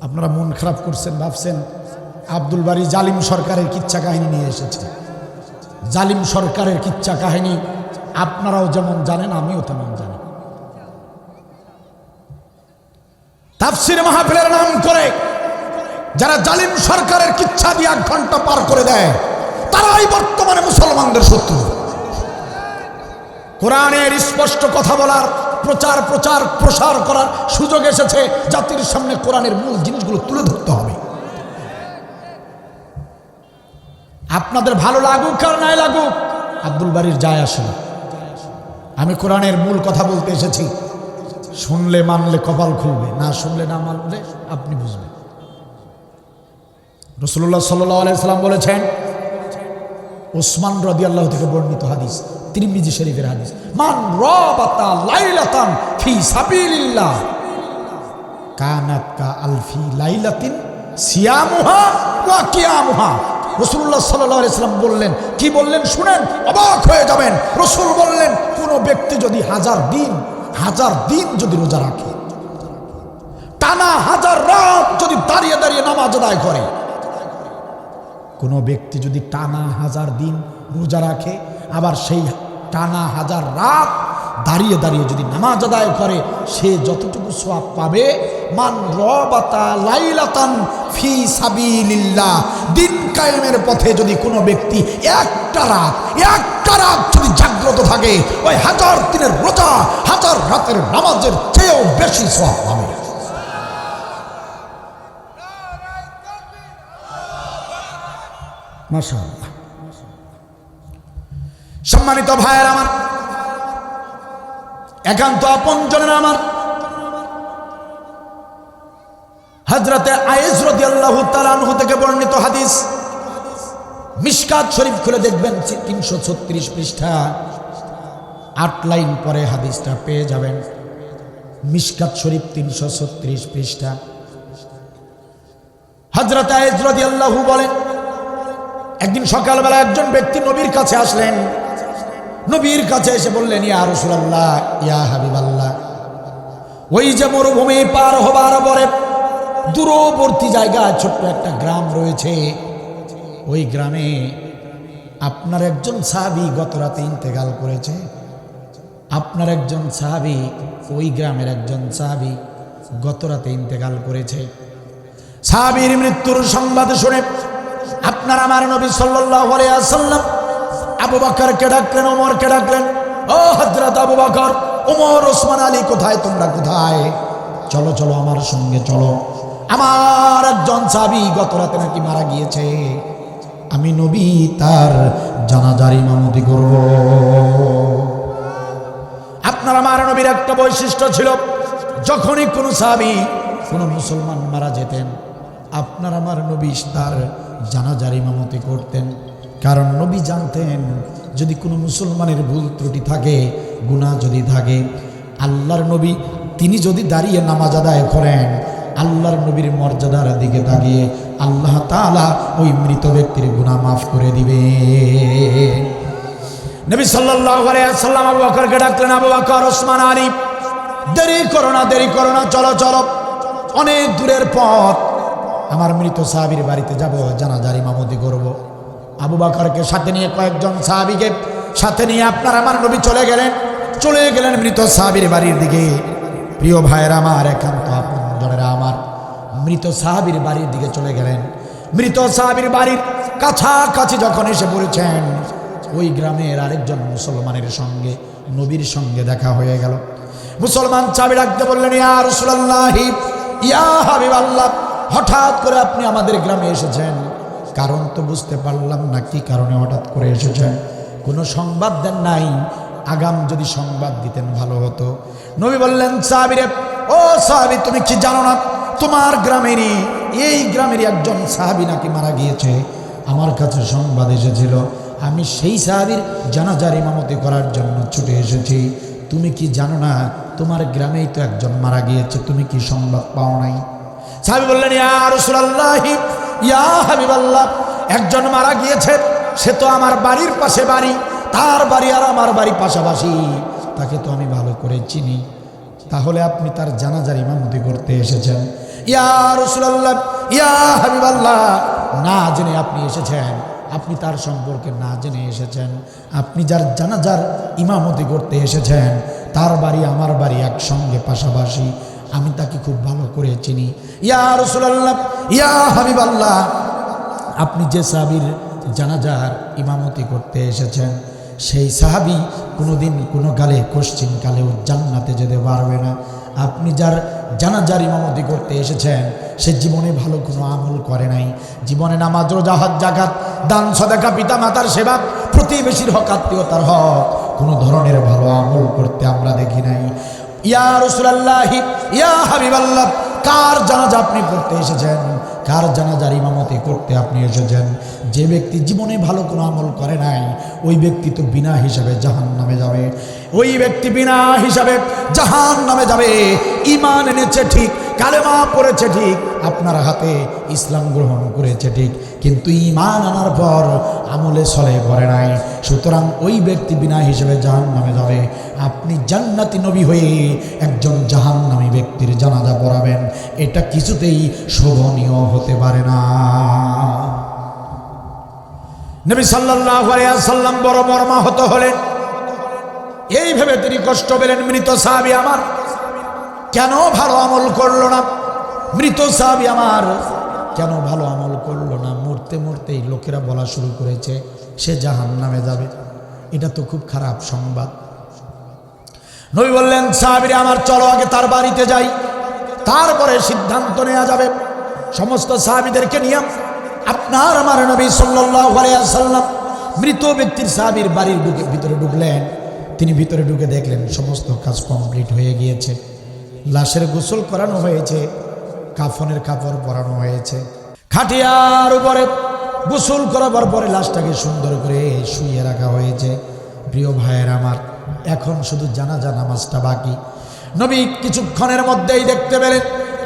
A: আপনারা মন খারাপ করছেন, ভাবছেন আব্দুল বারী জালিম সরকারের কিচ্ছা কাহিনী নিয়ে এসেছে। জালিম সরকারের কিচ্ছা কাহিনী আপনারাও যেমন জানেন, আমিও তেমন জানি। তাফসীর মাহফিলের নাম করে যারা জালিম সরকারের কিচ্ছা দিয়ে 1 ঘন্টা পার করে দেয়, তারাই বর্তমানে মুসলমানদের শত্রু। কোরআনের স্পষ্ট কথা বলার, প্রসার করার সুযোগ এসেছে। জাতির সামনে কোরআনের মূল জিনিসগুলো তুলে ধরতে হবে। আপনাদের ভালো লাগুক আর নাই লাগুক, আব্দুল বারীর যায় আসে না। আমি কোরআনের মূল কথা বলতে এসেছি। শুনলে মানলে কপাল খুলবে, না শুনলে না মানলে আপনি বুঝবেন। রাসূলুল্লাহ সাল্লাল্লাহু আলাইহি সাল্লাম বলেছেন, উসমান রাদিয়াল্লাহু থেকে বর্ণিত হাদিস, তিরমিজি শরীফের হাদিস, মান রাবাতা লাইলাতান ফি সাবিলিল্লাহ কানাত কা আলফি লাইলাতিন সিয়ামুহা ওয়া কিয়ামুহা। রাসূলুল্লাহ সাল্লাল্লাহু আলাইহি সাল্লাম বললেন, কি বললেন শুনেন, অবাক হয়ে যাবেন। রাসূল বললেন, কোন ব্যক্তি যদি হাজার দিন যদি রোজা রাখে, টানা 1000 রাত যদি দাঁড়িয়ে দাঁড়িয়ে নামাজ আদায় করে, কোনো ব্যক্তি যদি টানা 1000 দিন রোজা রাখে, আবার সেই টানা 1000 রাত দাঁড়িয়ে দাঁড়িয়ে যদি নামাজ আদায় করে, সে যতটুকু সওয়াব পাবে, মান রাবাতা লাইলাতান ফি সাবিলিল্লাহ, দিন কায়েমের পথে যদি কোনো ব্যক্তি একটা রাত যদি জাগ্রত থাকে, ওই 1000 দিনের রোজা 1000 রাতের নামাজের চেয়েও বেশি সওয়াব পাবে। মাশাআল্লাহ। সম্মানিত ভাইয়ের আমার, একান্ত আপনজনের আমার, হযরতে আয়েশ রাদিয়াল্লাহু তাআলা আনহু থেকে বর্ণিত হাদিস, মিশকাত শরীফ খুলে দেখবেন 336 পৃষ্ঠা 8 লাইন পরে হাদিসটা পেয়ে যাবেন। মিশকাত শরীফ 336 পৃষ্ঠা। হযরতে আয়েশ রাদিয়াল্লাহু বলেন, একদিন সকালবেলা একজন ব্যক্তি নবীর কাছে আসলেন। নবীর কাছে এসে বললেন, ইয়া রাসূলুল্লাহ, ইয়া হাবিবাল্লাহ, ওই যে মরুভূমি পার হবার পরে দূরবর্তী জায়গায় ছোট্ট একটা গ্রাম রয়েছে, ওই গ্রামে আপনার একজন সাহাবী গত রাতে ইন্তেকাল করেছে। আপনার একজন সাহাবী, ওই গ্রামের একজন সাহাবী গত রাতে ইন্তেকাল করেছে। সাহাবীর মৃত্যুর সংবাদ শুনে আপনার আমার নবী সাল্লাল্লাহু আলাইহি ওয়াসাল্লাম আবু বকরকে ডাকলেন, ওমরকে ডাকলেন, ও হযরত আবু বকর, ওমর, ওসমান, আলী, কোথায় তোমরা, কোথায়? চলো চলো আমার সঙ্গে চলো, আমার একজন সাহাবী গত রাতে নাকি মারা গিয়েছে, আমি নবী তার জানাজার ইমামতি করব। আপনার আমার নবীর একটা বৈশিষ্ট্য ছিল, যখনই কোনো সাহাবী, কোনো মুসলমান মারা যেতেন, আপনার আমার নবী তার জানাজার ইমামতি করতেন। কারণ নবী জানতেন, যদি কোনো মুসলমানের ভুল ত্রুটি থাকে, গুনাহ যদি থাকে, আল্লাহর নবী তিনি যদি দাঁড়িয়ে নামাজ আদায় করেন, আল্লাহর নবীর মর্যাদার দিকে তাকিয়ে আল্লাহ তাআলা ওই মৃত ব্যক্তির গুনাহ মাফ করে দিবে। নবী সাল্লাল্লাহু আলাইহি ওয়াসাল্লাম আবু বকরকে ডাকলেন, আবু বকর, ওসমান, আলী, দেরি করো না, চলো চলো, অনেক দূরের পথ, আমার মৃত সাহাবীর বাড়িতে যাব, জানাজার ইমামতি করব। আবু বকরকে সাথে নিয়ে, কয়েকজন সাহাবীকে সাথে নিয়ে আপনার আমার নবী চলে গেলেন মৃত সাহাবীর বাড়ির দিকে। প্রিয় ভাইয়েরা আমার, একান্ত আপনজনেরা আমার, মৃত সাহাবীর বাড়ির দিকে চলে গেলেন। মৃত সাহাবীর বাড়ির কাছাকাছি যখন এসে পড়েছেন, ওই গ্রামের আরেকজন মুসলমানের সঙ্গে নবীর সঙ্গে দেখা হয়ে গেল। মুসলমান সাহাবী ডাকতে বললেন, ইয়া রাসূলুল্লাহ, ইয়া হাবিবাল্লাহ, হঠাৎ করে আপনি আমাদের গ্রামে এসেছেন, কারণ তো বুঝতে পারলাম না, কি কারণে হঠাৎ করে এসেছেন, কোনো সংবাদ দেন নাই, আগাম যদি সংবাদ দিতেন ভালো হতো। নবী বললেন, সাহাবীরে, ও সাহাবী, তুমি কি জানো না, তোমার গ্রামেরই, এই গ্রামেরই একজন সাহাবী নাকি মারা গিয়েছে, আমার কাছে সংবাদ এসেছিল, আমি সেই সাহাবীর জানাজার ইমামতি করার জন্য ছুটে এসেছি। তুমি কি জানো না, তোমার গ্রামেই তো একজন মারা গিয়েছে, তুমি কি সংবাদ পাও নাই? সাহাবী বললেন, ইয়া রাসূলুল্লাহ, ইয়া হাবিবাল্লাহ, একজন মারা গিয়েছে, সে তো আমার বাড়ির পাশে বাড়ি, তার বাড়ি আর আমার বাড়ি পাশাপাশি, তাকে তো আমি ভালো করে চিনি, তাহলে আপনি তার জানাজার ইমামতি করতে এসেছেন? ইয়া রাসূলুল্লাহ, ইয়া হাবিবাল্লাহ, না জেনে আপনি এসেছেন, আপনি তার সম্পর্কে না জেনে এসেছেন, আপনি যার জানাজার ইমামতি করতে এসেছেন, তার বাড়ি আমার বাড়ি একসঙ্গে পাশাপাশি, আমি তাকে খুব ভালো করে চিনি। ইয়া রাসূলুল্লাহ, ইয়া হাবিবাল্লাহ, আপনি যে সাহাবীর জানাজার ইমামতি করতে এসেছেন, সেই সাহাবী কোনোদিন কোনো কালে কোশ্চিন কালেও জান্নাতে যেতে পারবে না। আপনি যার জানাজার ইমামতি করতে এসেছেন, সে জীবনে ভালো কোনো আমল করে নাই, জীবনে নামাজ, রোজা, হজ, যাকাত, দান, সাদাকা, পিতা মাতার সেবা, প্রতিবেশীর হক, আত্মীয়তার হক, কোনো ধরনের ভালো আমল করতে আমরা দেখি নাই। ইয়া রাসূলুল্লাহ, ইয়া হাবিবাল্লাহ, কার জানাজা আপনি পড়তে এসেছেন, কার জানাজার ইমামতি করতে আপনি এসেছেন? যে ব্যক্তি জীবনে ভালো কোনো আমল করে নাই, ওই ব্যক্তি তো বিনা হিসাবে জাহান্নামে যাবে, ওই ব্যক্তি বিনা হিসাবে জাহান্নামে যাবে। ঈমান এনেছে ঠিক, কালেমা পড়েছে ঠিক, আপনার হাতে ইসলাম গ্রহণ করেছে ঠিক, কিন্তু ঈমান আনার পর আমলে সলে করে নাই, সুতরাং ওই ব্যক্তি বিনা হিসেবে জাহান্নামে যাবে। আপনি জান্নাতি নবী হয়ে একজন জাহান্নামী ব্যক্তির জানাজা পড়াবেন, এটা কিছুতেই শোভনীয় হতে পারে না। নবী সাল্লাল্লাহু আলাইহি ওয়াসাল্লাম বড় মর্মাহত হলেন। এই ভেবে তিনি কষ্ট পেলেন, মৃত সাহাবী আমার কেন ভালো আমল করলো না, মৃত সাহাবী আমার কেন ভালো আমল করলো না, মরতে মরতেই লোকেরা বলা শুরু করেছে সে জাহান্নামে যাবে। এটা তো খুব খারাপ সংবাদ। নবী বললেন, সাহাবীরা আমার, চলো আগে তার বাড়িতে যাই, তারপরে সিদ্ধান্ত নেওয়া যাবে। সমস্ত সাহাবীদেরকে নিয়ে আপনার আমার নবী সাল্লাল্লাহু আলাইহি ওয়াসাল্লাম মৃত ব্যক্তির সাহাবীর বাড়ির ভিতরে ঢুকলেন। তিনি ভিতরে ঢুকে দেখলেন সমস্ত কাজ কমপ্লিট হয়ে গিয়েছে, লাশের গোসল করানো হয়েছে, কাফনের কাপড় পরানো হয়েছে, খাটিয়ার উপরে গোসল করাবার পরে লাশটাকে সুন্দর করে শুইয়ে রাখা হয়েছে। প্রিয় ভাইয়ের আমার, এখন শুধু জানাজা নামাজটা বাকি। নবী কিছুক্ষণের মধ্যেই দেখতে পেলেন,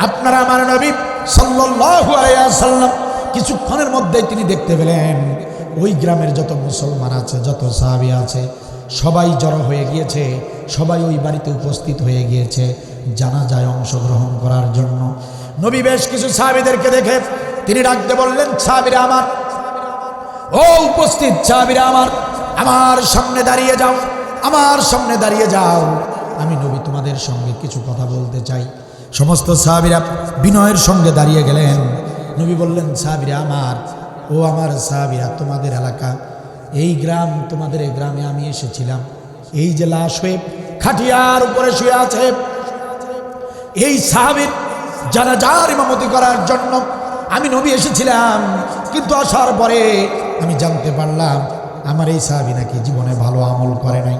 A: আপনারা আমার নবী সাল্লাল্লাহু আলাইহি ওয়াসাল্লাম কিছুক্ষণের মধ্যেই তিনি দেখতে পেলেন ওই গ্রামের যত মুসলমান আছে, যত সাহাবী আছে, সবাই জড়ো হয়ে গিয়েছে, সবাই ওই বাড়িতে উপস্থিত হয়ে গিয়েছে জানাজায় অংশগ্রহণ করার জন্য। নবী বেশ কিছু সাহাবীদেরকে দেখে তিনি ডাকতে বললেন, সাহাবীরা আমার, ও উপস্থিত সাহাবীরা আমার, আমার সামনে দাঁড়িয়ে যাও, আমার সামনে দাঁড়িয়ে যাও, আমি নবী তোমাদের সঙ্গে কিছু কথা বলতে চাই। সমস্ত সাহাবীরা বিনয়ের সঙ্গে দাঁড়িয়ে গেলেন। নবী বললেন, সাহাবীরা আমার, ও আমার সাহাবীরা, তোমাদের এলাকা, এই গ্রাম, তোমাদের এই গ্রামে আমি এসেছিলাম। এই যে লাশ হয়ে খাটিয়ার উপরে শুয়ে আছে, এই সাহাবীর জানাজার ইমামতি করার জন্য আমি নবী এসেছিলাম। কিন্তু আসার পরে আমি জানতে পারলাম আমার এই সাহাবী নাকি জীবনে ভালো আমল করে নাই।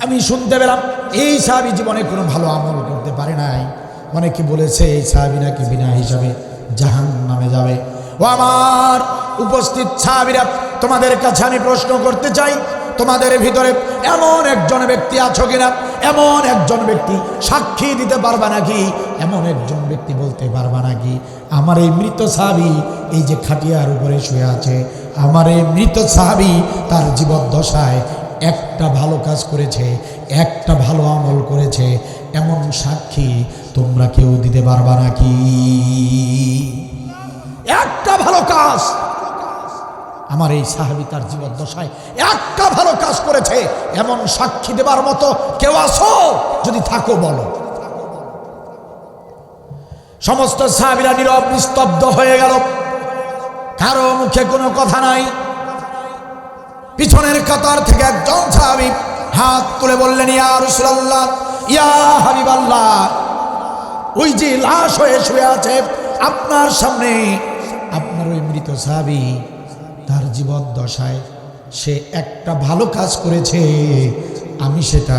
A: আমি শুনতে পেলাম এই সাহাবী জীবনে কোনো ভালো আমল করতে পারে নাই। অনেকে বলেছে এই সাহাবী নাকি বিনা হিসাবে জাহান্নামে যাবে। ও আমার উপস্থিত সাহাবীরা, তোমাদের কাছে আমি প্রশ্ন করতে চাই, তোমাদের ভিতরে এমন একজন ব্যক্তি আছো কিনা, এমন একজন ব্যক্তি সাক্ষী দিতে পারবা নাকি, এমন একজন ব্যক্তি বলতে পারবা নাকি আমার এই মৃত সাহাবী এই যে খাটিয়ার উপরে শুয়ে আছে, আমার এই মৃত সাহাবী তার জীবদ্দশায় একটা ভালো কাজ করেছে, একটা ভালো আমল করেছে, এমন সাক্ষী তোমরা কেউ দিতে পারবা নাকি? একটা ভালো কাজ, আমার এই সাহাবী তার জীবদ্দশায় একটা ভালো কাজ করেছে, এমন সাক্ষী দেবার মতো কেউ আছো? যদি থাকো বলো। সমস্ত সাহাবীরা নীরব নিস্তব্ধ হয়ে গেল, কারো মুখে কোনো কথা নাই। পিছনের কাতার থেকে একজন সাহাবী হাত তুলে বললেন, ইয়া রাসূলুল্লাহ, ইয়া হাবিবাল্লাহ, ওই যে লাশ হয়ে শুয়ে আছে আপনার সামনে, আপনার ওই মৃত সাহাবী তার জীবদ্দশায় সে একটা ভালো কাজ করেছে, আমি সেটা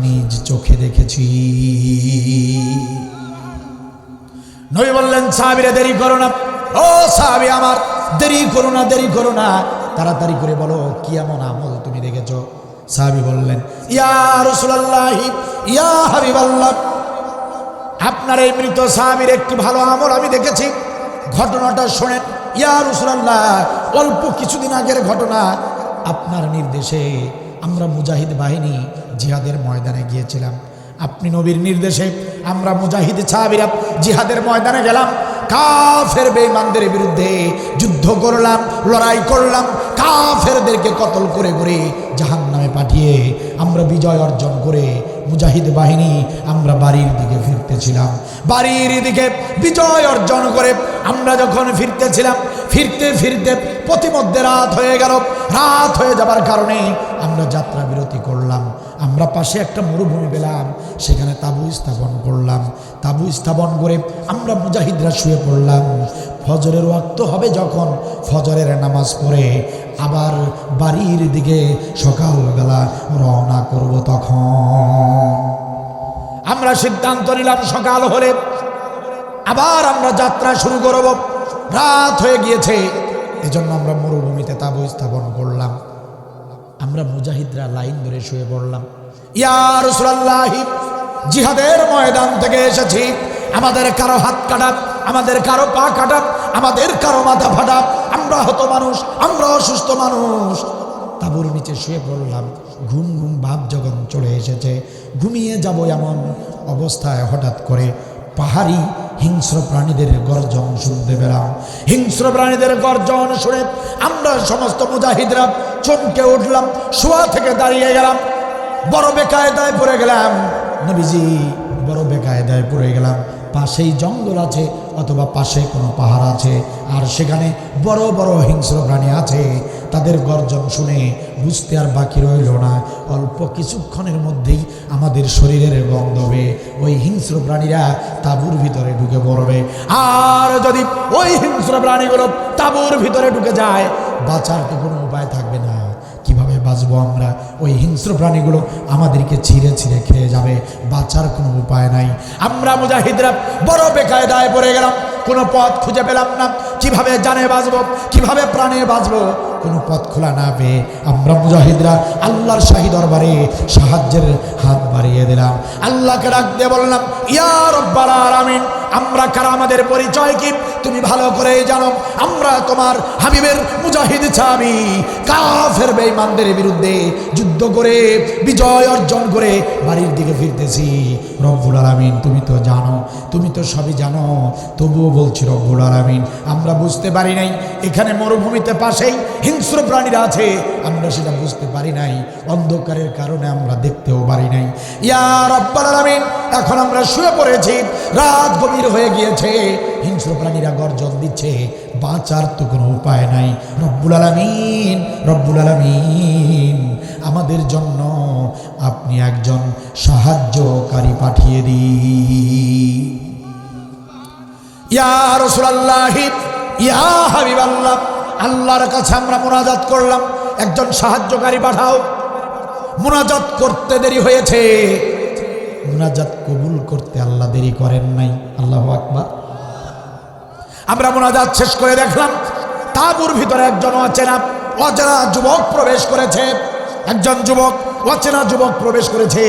A: নিজ চোখে দেখেছি। নবী বললেন, সাহাবীরা দেরি করো না, ও সাহাবী আমার, দেরি করো না, দেরি করো না, তাড়াতাড়ি করে বলো কি এমন আমল তুমি দেখেছো? সাহাবী বললেন, ইয়া রাসূলুল্লাহ, ইয়া হাবিবাল্লাহ, আপনার এই মৃত সাহাবীর একটি ভালো আমল আমি দেখেছি। ঘটনাটা শোনেন ইয়া রাসূলুল্লাহ। অল্প কিছুদিন আগের ঘটনা, আপনার নির্দেশে আমরা মুজাহিদ বাহিনী জিহাদের ময়দানে গিয়েছিলাম। আপনি নবীর নির্দেশে আমরা মুজাহিদ সাহাবীরা জিহাদের ময়দানে গেলাম, কাফের বেঈমানদের বিরুদ্ধে যুদ্ধ করলাম, লড়াই করলাম, কাফেরদেরকে কতল করে করে জাহান্নামে পাঠিয়ে আমরা বিজয় অর্জন করে মুজাহিদ বাহিনী আমরা বাড়ির দিকে ফিরতেছিলাম। বাড়ির দিকে বিজয় অর্জন করে আমরা যখন ফিরতেছিলাম, ফিরতে ফিরতে পথিমধ্যে রাত হয়ে গেল। রাত হয়ে যাবার কারণে আমরা যাত্রা বিরতি করলাম। আমরা পাশে একটা মরুভূমি পেলাম, সেখানে তাঁবু স্থাপন করলাম। তাঁবু স্থাপন করে আমরা মুজাহিদরা শুয়ে পড়লাম। ফজরের ওয়াক্ত হবে যখন, ফজরের নামাজ পড়ে আবার বাড়ির দিকে সকালবেলা রওনা করব, তখন আমরা সিদ্ধান্ত নিলাম সকাল হলে আবার আমরা যাত্রা শুরু করব। রাত হয়ে গিয়েছে, এজন্য আমরা মরুভূমিতে তাঁবু স্থাপন করলাম। আমরা মুজাহিদরা লাইন ধরে শুয়ে পড়লাম। ইয়া রাসূলুল্লাহ, জিহাদের ময়দান থেকে এসেছি, আমাদের কারো হাত কাটা, আমাদের কারো পা কাটা, আমাদের কারো মাথা ফাটা, আমরা হত মানুষ, আমরা অসুস্থ মানুষ। তাঁবুর নিচে শুয়ে পড়লাম। ঘুম ঘুম ভাব যখন চলে এসেছে, ঘুমিয়ে যাব এমন অবস্থায় হঠাৎ করে পাহাড়ি হিংস্র প্রাণীদের গর্জন শুনতে পেলাম। হিংস্র প্রাণীদের গর্জন শুনে আমরা সমস্ত মুজাহিদরা চমকে উঠলাম, শোয়া থেকে দাঁড়িয়ে গেলাম, বড় বেকায়দায় পড়ে গেলাম। নবীজি, বড় বেকায়দায় পড়ে গেলাম। পাশেই জঙ্গল আছে অথবা পাশে কোনো পাহাড় আছে, আর সেখানে বড় বড় হিংস্র প্রাণী আছে। তাদের গর্জন শুনে বুঝতে আর বাকি রইল না, অল্প কিছুক্ষণের মধ্যেই আমাদের শরীরের গন্ধবে ওই হিংস্র প্রাণীরা তাঁবুর ভিতরে ঢুকে পড়বে। আর যদি ওই হিংস্র প্রাণীগুলো তাঁবুর ভিতরে ঢুকে যায়, বাঁচার তো কোনো উপায় থাকবে না। কিভাবে বাঁচবো আমরা? ওই হিংস্র প্রাণীগুলো আমাদেরকে ছিঁড়ে ছিঁড়ে খেয়ে যাবে, বাঁচার কোনো উপায় নাই। আমরা মুজাহিদরা বড় বেকায়দায় পড়ে গেলাম, কোনো পথ খুঁজে পেলাম না। কিভাবে জানে বাঁচবো, কিভাবে প্রাণে বাঁচবো, কোনো পথ খোলা না পেয়ে আমরা মুজাহিদরা আল্লাহর শাহী দরবারে সাহায্যের হাত বাড়িয়ে দিলাম। আল্লাহকে ডাক দিয়ে বললাম, ইয়া রব্বাল আলামিন, আমরা কারা, আমাদের পরিচয় কি তুমি ভালো করে জানো। আমরা তোমার হাবিবের মুজাহিদ সাহাবী, কাফের বেঈমানদের বিরুদ্ধে যুদ্ধ করে বিজয় অর্জন করে বাড়ির দিকে ফিরতেছি। রব্বুল আলামিন তুমি তো জানো, তুমি তো সবই জানো, তবুও বলছি রব্বুল আলামিন আমরা বুঝতে পারি নাই এখানে মরুভূমিতে পাশেই হিংস্র প্রাণীরা আছে, আমরা সেটা বুঝতে পারি নাই, অন্ধকারের কারণে আমরা দেখতেও পারি নাই। ইয়া রব্বুল আলামিন এখন আমরা শুয়ে পড়েছি, রাত গভীর হয়ে গিয়েছে, হিংস্র প্রাণীরা গর্জন দিচ্ছে, বাঁচার তো কোনো উপায় নাই। রব্বুল আলামিন, রব্বুল আলামিন আমাদের জন্য আপনি একজন সাহায্যকারী পাঠিয়ে দিন। ইয়া রাসূলুল্লাহ, ইয়া হাবিবাল্লাহ, আল্লাহর কাছে আমরা মুনাজাত করলাম, একজন সাহায্যকারী পাঠাও। মুনাজাত করতে দেরি হয়েছে, মুনাজাত কবুল করতে আল্লাহ দেরি করেন নাই। আল্লাহু আকবার। আমরা মুনাজাত শেষ করে দেখলাম তাঁবুর ভিতরে একজন অচেনা যুবক প্রবেশ করেছে। একজন যুবক, অচেনা যুবক প্রবেশ করেছে,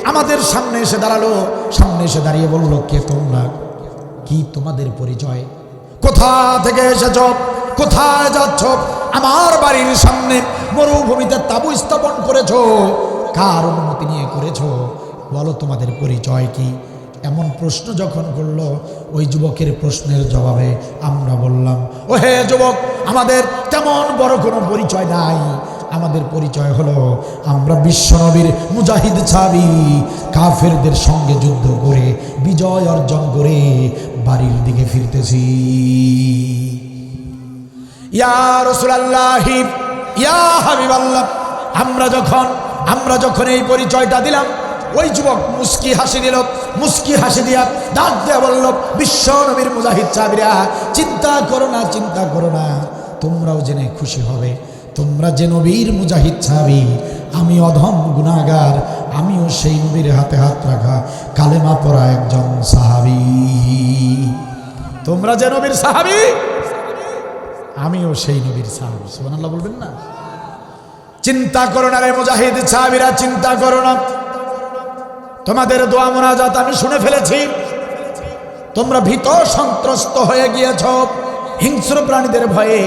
A: আমাদের সামনে এসে দাঁড়ালো। সামনে এসে দাঁড়িয়ে বলল, কে তোমরা, কি তোমাদের পরিচয়, কোথা থেকে এসেছ, কোথায় যাচ্ছ, আমার বাড়ির সামনে মরুভূমিতে তাঁবু স্থাপন করেছো, কার অনুমতি নিয়ে করেছো, বলো তোমাদের পরিচয় কি। এমন প্রশ্ন যখন করলো, ওই যুবকের প্রশ্নের জবাবে আমরা বললাম, ও হে যুবক, আমাদের তেমন বড় কোনো পরিচয় নাই, আমাদের পরিচয় হলো আমরা বিশ্বনবীর মুজাহিদ সাহাবী, কাফেরদের সঙ্গে যুদ্ধ করে বিজয় অর্জন করে বাড়ির দিকে ফিরতেছি। ইয়া রাসূলুল্লাহ, ইয়া হাবিবাল্লাহ, আমরা যখন এই পরিচয়টা দিলাম, ওই যুবক মুস্কি হাসি দিল, মুস্কি হাসি দিয়া ডাক দিয়া বলল, বিশ্ব নবীর মুজাহিদ সাহাবীরা, চিন্তা করো না, চিন্তা করো না, তোমরাও জেনে খুশি হবে, তোমরা যে নবীর মুজাহিদ সাহাবী, আমি অধম গুনাহগার, আমিও সেই নবীর হাতে হাত রাখা কালেমা পড়া একজন সাহাবী। তোমরা যে নবীর সাহাবী, আমিও সেই নবীর সাহাবী। সুবহানাল্লাহ বলবেন না? চিন্তা করো না রে মুজাহিদ সাহাবীরা, চিন্তা করো না, তোমাদের দোয়া মুনাজাত আমি শুনে ফেলেছি, তোমরা ভীত সন্ত্রস্ত হয়ে গিয়েছ হিংস্র প্রাণীদের ভয়ে,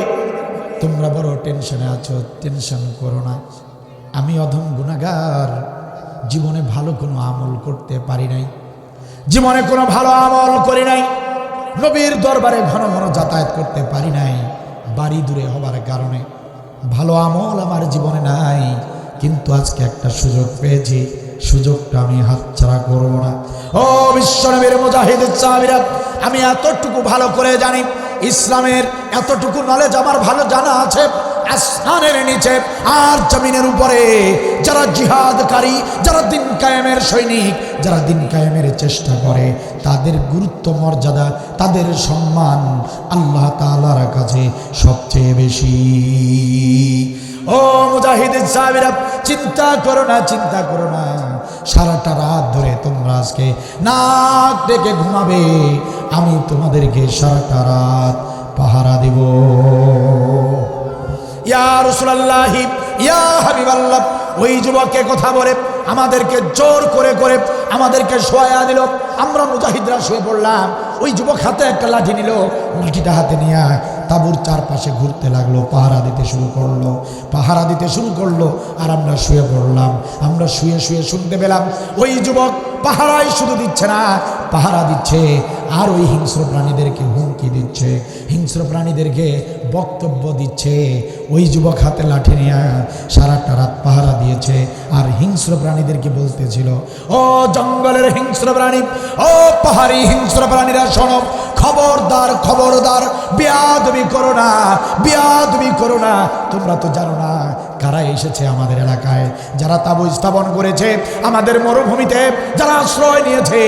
A: তোমরা বড় টেনশনে আছো, টেনশন করো না, আমি অধম গুনাহগার, জীবনে ভালো কোনো আমল করতে পারি নাই, জীবনে কোনো ভালো আমল করি নাই, নবীর দরবারে ঘন ঘন যাতায়াত করতে পারি নাই, বাড়ি দূরে হবার কারণে ভালো আমল আমার জীবনে নাই, কিন্তু আজকে একটা সুযোগ পেয়েছি, সুযোগটা আমি হাতছাড়া করব না। ও বিশ্বনবীর মুজাহিদ সাহাবীরা, আমি এতটুকু ভালো করে জানি, ইসলামের এতটুকু নলেজ আমার ভালো জানা আছে, আসমানের নিচে আর জমিনের উপরে যারা জিহাদকারী, যারা দিন কায়েমের সৈনিক, যারা দিন কায়েমের চেষ্টা করে, তাদের গুরুত্ব মর্যাদা, তাদের সম্মান আল্লাহ তাআলার কাছে সবচেয়ে বেশি। ও মুজাহিদ সাহাবীরা, চিন্তা করো না, চিন্তা করো না, সারাটা রাত ধরে তোমরা আজকে নাক ডেকে ঘুমাবে, আমি তোমাদেরকে সারাটা রাত পাহারা দেব। ইয়া রাসূলুল্লাহ, ইয়া হাবিবাল্লাহ, ওই যুবককে কথা বলে আমাদেরকে জোর করে করে আমাদেরকে শোয়া দিল, আমরা মুজাহিদরা শুয়ে পড়লাম, ওই যুবক হাতে একটা লাঠি নিল, লাঠিটা হাতে নিয়ে তাঁবুর চারপাশে ঘুরতে লাগলো, পাহারা দিতে শুরু করলো, পাহারা দিতে শুরু করলো, আর আমরা শুয়ে পড়লাম। আমরা শুয়ে শুয়ে শুনতে পেলাম ওই যুবক পাহারাই শুধু দিচ্ছে না, পাহারা দিচ্ছে আর ওই হিংস্র প্রাণীদেরকে হুমকি দিচ্ছে, হিংস্র প্রাণীদেরকে বক্তব্য দিচ্ছে। ওই যুবক হাতে লাঠি নিয়ে সারাটা রাত পাহারা দিয়েছে, আর হিংস্র প্রাণীদেরকে বলতেছিল, ও জঙ্গলের হিংস্র প্রাণী, ও পাহাড়ি হিংস্র প্রাণীরা শোনো, খবরদার, খবরদার, বেয়াদবি করো না, বেয়াদবি করো না, তোমরা তো জানো না কারা এসেছে আমাদের এলাকায়, যারা তাঁবু স্থাপন করেছে আমাদের মরুভূমিতে, যারা আশ্রয় নিয়েছে,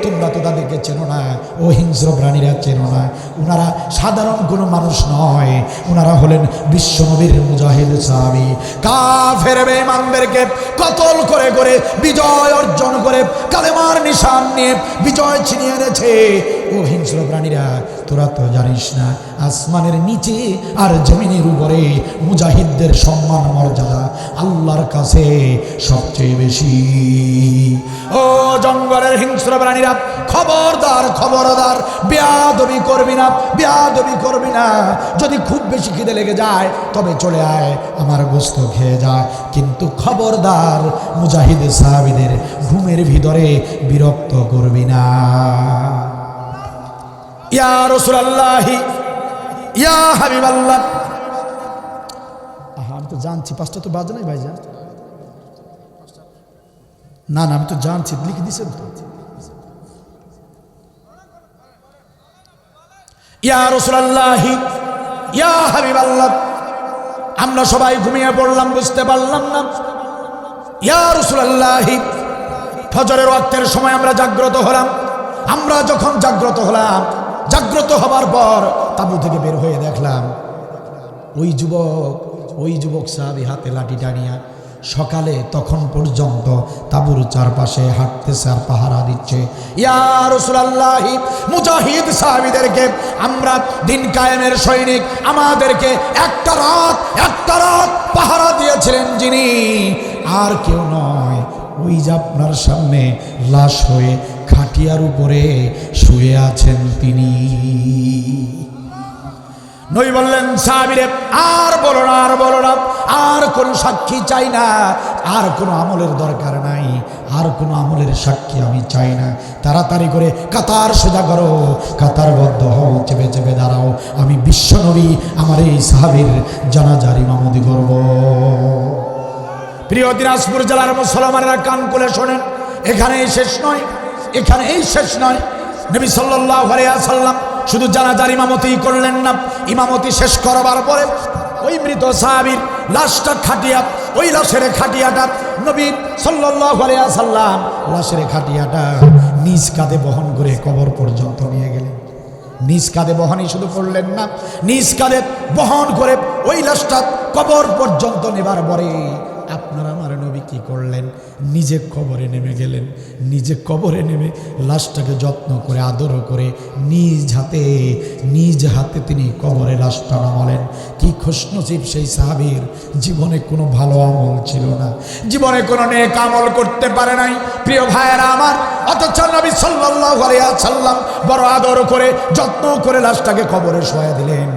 A: তোমরা তো তাদেরকে চেনো না, ও হিংস্র প্রাণীরা চেনো না, ওনারা সাধারণ কোনো মানুষ নয়, ওনারা হলেন বিশ্বনবীর মুজাহিদ সাহাবী, কাফের বেঈমানদেরকে কতল করে করে বিজয় অর্জন করে কালেমার নিশান নিয়ে বিজয় ছিনিয়ে এনেছে ও হিংস্র প্রাণীরা, তোরা তো জানিস না আসমানের নিচে আর জমিনের উপরে মুজাহিদদের সম্মান মর্যাদা আল্লাহর কাছে সবচেয়ে বেশি। ও জঙ্গলের হিংস্র প্রাণীরা, খবরদার খবরদার, বেয়াদবি করবি না, বেয়াদবি করবি না। যদি খুব বেশি খিদে লেগে যায় তবে চলে আয়, আমার গোশত খেয়ে যা, কিন্তু খবরদার মুজাহিদ সাহাবীদের ঘুমের ভিতরে বিরক্ত করবি না। ইয়া রাসূলুল্লাহ, ইয়া হাবিবাল্লাহ। আমি তো জানছি 5টা তো বাজে নাই ভাইজান। না না, আমি তো জানছি, লিখে দিছেন তো। ইয়া রাসূলুল্লাহ, ইয়া হাবিবাল্লাহ। আমরা সবাই ঘুমিয়ে পড়লাম, বুঝতে পারলাম না। ইয়া রাসূলুল্লাহ, ফজরের ওয়াক্তের সময় আমরা জাগ্রত হলাম। আমরা যখন জাগ্রত হলাম, জাগ্রত হবার পর তাঁবু থেকে বের হয়ে দেখলাম ওই যুবক সাহাবী হাতে লাঠি টানিয়া সকালে তখন পর্যন্ত তাঁবুর চারপাশে হাঁটতেছে আর পাহারা দিচ্ছে। ইয়া রাসূলুল্লাহ, মুজাহিদ সাহাবীদেরকে আমরা দিন কায়েমের সৈনিক, আমাদেরকে একটা রাত পাহারা দিয়েছিলেন যিনি, আর কেউ নয়, ওই যে আপনার সামনে লাশ হয়ে খাটিয়ার উপরে শুয়ে আছেন তিনি। নবী বললেন, সাহাবীরে আর বলো না, আর বলো না, আর কোনো সাক্ষী চাই না, আর কোনো আমলের দরকার নাই, আর কোনো আমলের সাক্ষী আমি চাই না। তাড়াতাড়ি করে কাতার সোজা করো, কাতারবদ্ধ হও, চেপে চেপে দাঁড়াও, আমি বিশ্বনবী আমার এই সাহাবীর জানাজার ইমামতি করব। প্রিয় দিনাজপুর জেলার মুসলমানেরা কান খুলে শোনেন, এখানেই শেষ নয়, এখানেই শেষ নয়। নবী সাল্লাল্লাহু আলাইহি ওয়াসাল্লাম শুধু জানাজার ইমামতি করলেন না, ইমামতি শেষ করবার পরে ওই মৃত সাহাবীর লাশটা খাটিয়া, ওই লাশের খাটিয়াটা নবী সাল্লাল্লাহু আলাইহি ওয়াসাল্লাম লাশের খাটিয়াটা নিজ কাঁধে বহন করে কবর পর্যন্ত নিয়ে গেলেন। নিজ কাঁধে বহনই শুধু করলেন না, নিজ কাঁধে বহন করে ওই লাশটা কবর পর্যন্ত নেবার পরে আপনার আমার নবী কি করলেন? নিজে কবরে নেমে গেলেন। নিজে কবরে নেমে লাশটাকে যত্ন করে আদর করে নিজ হাতে তিনি কবরে লাশটা নামালেন। কি খুশনসিব সেই সাহাবীর, জীবনে কোনো ভালো আমল ছিল না, জীবনে কোনো নেক আমল করতে পারে নাই। প্রিয় ভাইয়েরা আমার, অথচ নবী সাল্লাল্লাহু আলাইহি ওয়াসাল্লাম বড় আদর করে যত্ন করে লাশটাকে কবরে শোয়া দিলেন।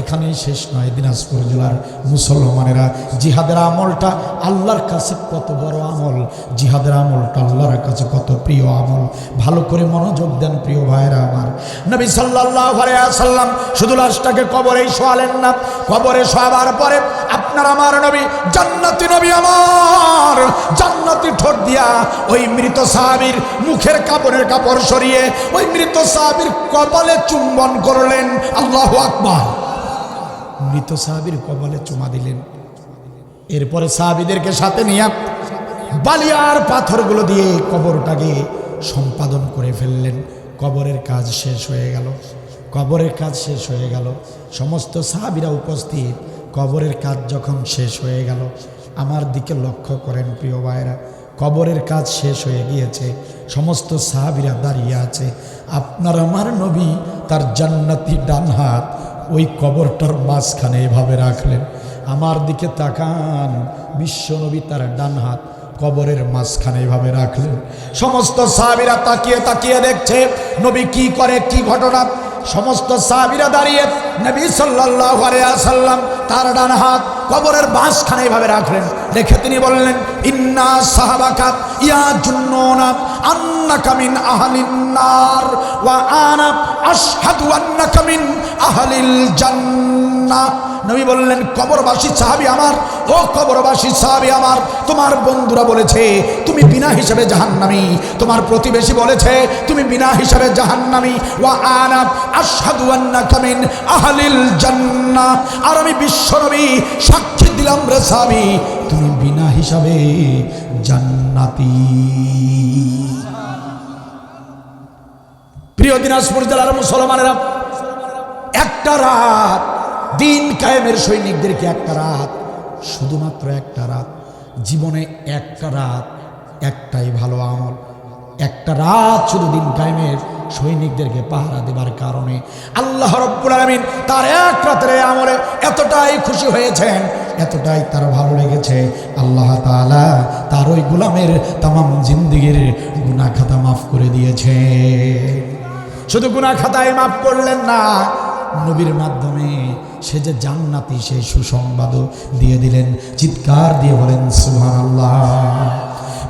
A: এখানেই শেষ নয়। দিনাজপুর জেলার মুসলমানেরা, জিহাদের আমলটা আল্লাহর কাছে কত বড় আমল, জিহাদের আমলটা আল্লাহর কাছে কত প্রিয় আমল। ভালো করে মনোযোগ দেন প্রিয় ভাইয়েরা আমার। নবী সাল্লাল্লাহু আলাইহি ওয়াসাল্লাম শুধু লাশটাকে কবরেই শোয়ালেন না, কবরে শোয়াবার পরে আপনার আমার নবী, জান্নাতি নবী আমার, জান্নাতি ঠোঁট দিয়া ওই মৃত সাহাবীর মুখের কাপড়ের কাপড় সরিয়ে ওই মৃত সাহাবীর কপালে চুম্বন করলেন। আল্লাহু আকবার। মৃত সাহাবীর কপালে চুমা দিলেন। এরপরে সাহাবীদেরকে সাথে নিয়ে বালিয়ার পাথরগুলো দিয়ে কবরটাকে সম্পাদন করে ফেললেন। কবরের কাজ শেষ হয়ে গেল, কবরের কাজ শেষ হয়ে গেল। সমস্ত সাহাবীরা উপস্থিত। কবরের কাজ যখন শেষ হয়ে গেল, আমার দিকে লক্ষ্য করেন প্রিয় ভাইরা, কবরের কাজ শেষ হয়ে গিয়েছে, সমস্ত সাহাবীরা দাঁড়িয়ে আছে। আপনার আমার নবী তার জান্নাতি ডান হাত ওই কবরটার মাঝখানে এভাবে রাখলেন। আমার দিকে তাকান, বিশ্ব নবী তার ডান হাত কবরের মাঝখানে এভাবে রাখলেন। সমস্ত সাহাবীরা তাকিয়ে তাকিয়ে দেখছে নবী কি করে, কি ঘটনা। সমস্ত সাহাবীরা দাঁড়িয়ে, নবী সাল্লাল্লাহু আলাইহি ওয়াসাল্লাম তার ডান হাত কবরের মাঝখানে এভাবে রাখলেন। রেখে তিনি বললেন, ইন্না সাহাবাকা ইয়াজুন্নুনা আন্নাকা মিন আহলিন নার ওয়া আনা আশহাদু আন্নাকা মিন আহলিল জান্নাহ। নবী বললেন, কবরবাসী সাহাবী আমার, ও কবরবাসী সাহাবী আমার, তোমার বন্ধুরা বলেছে তুমি বিনা হিসাবে জাহান্নামী, তোমার প্রতিবেশী বলেছে তুমি বিনা হিসাবে জাহান্নামী। ওয়া আনা আশহাদু আন্নাকা মিন আহলিল জান্নাহ, আর আমি বিশ্বনবী সাক্ষী দিলাম রে সাহাবী, তুমি বিনা হিসাবে জান্নাতি। প্রিয় দিনাজপুর জেলার মুসলমানেরা, একটা রাত, দিন কায়েমের সৈনিকদেরকে একটা রাত, শুধুমাত্র একটা রাত, জীবনে একটা রাত, একটাই ভালো আমল, একটা রাত শুধু দিন কায়েমের সৈনিকদেরকে পাহারা দেবার কারণে আল্লাহ রাব্বুল আলামিন তার এক রাতের আমলে এতটাই খুশি হয়েছেন, এতটাই তার ভালো লেগেছে, আল্লাহ তাআলা তার ওই গোলামের তামাম জিন্দেগির গুনাহ খাতা মাফ করে দিয়েছে। শুধু গুনাহ খাতায় মাফ করলেন না, নবীর মাধ্যমে সে যে জান্নাতি সেই সুসংবাদও দিয়ে দিলেন। চিৎকার দিয়ে বলেন সুবহানাল্লাহ।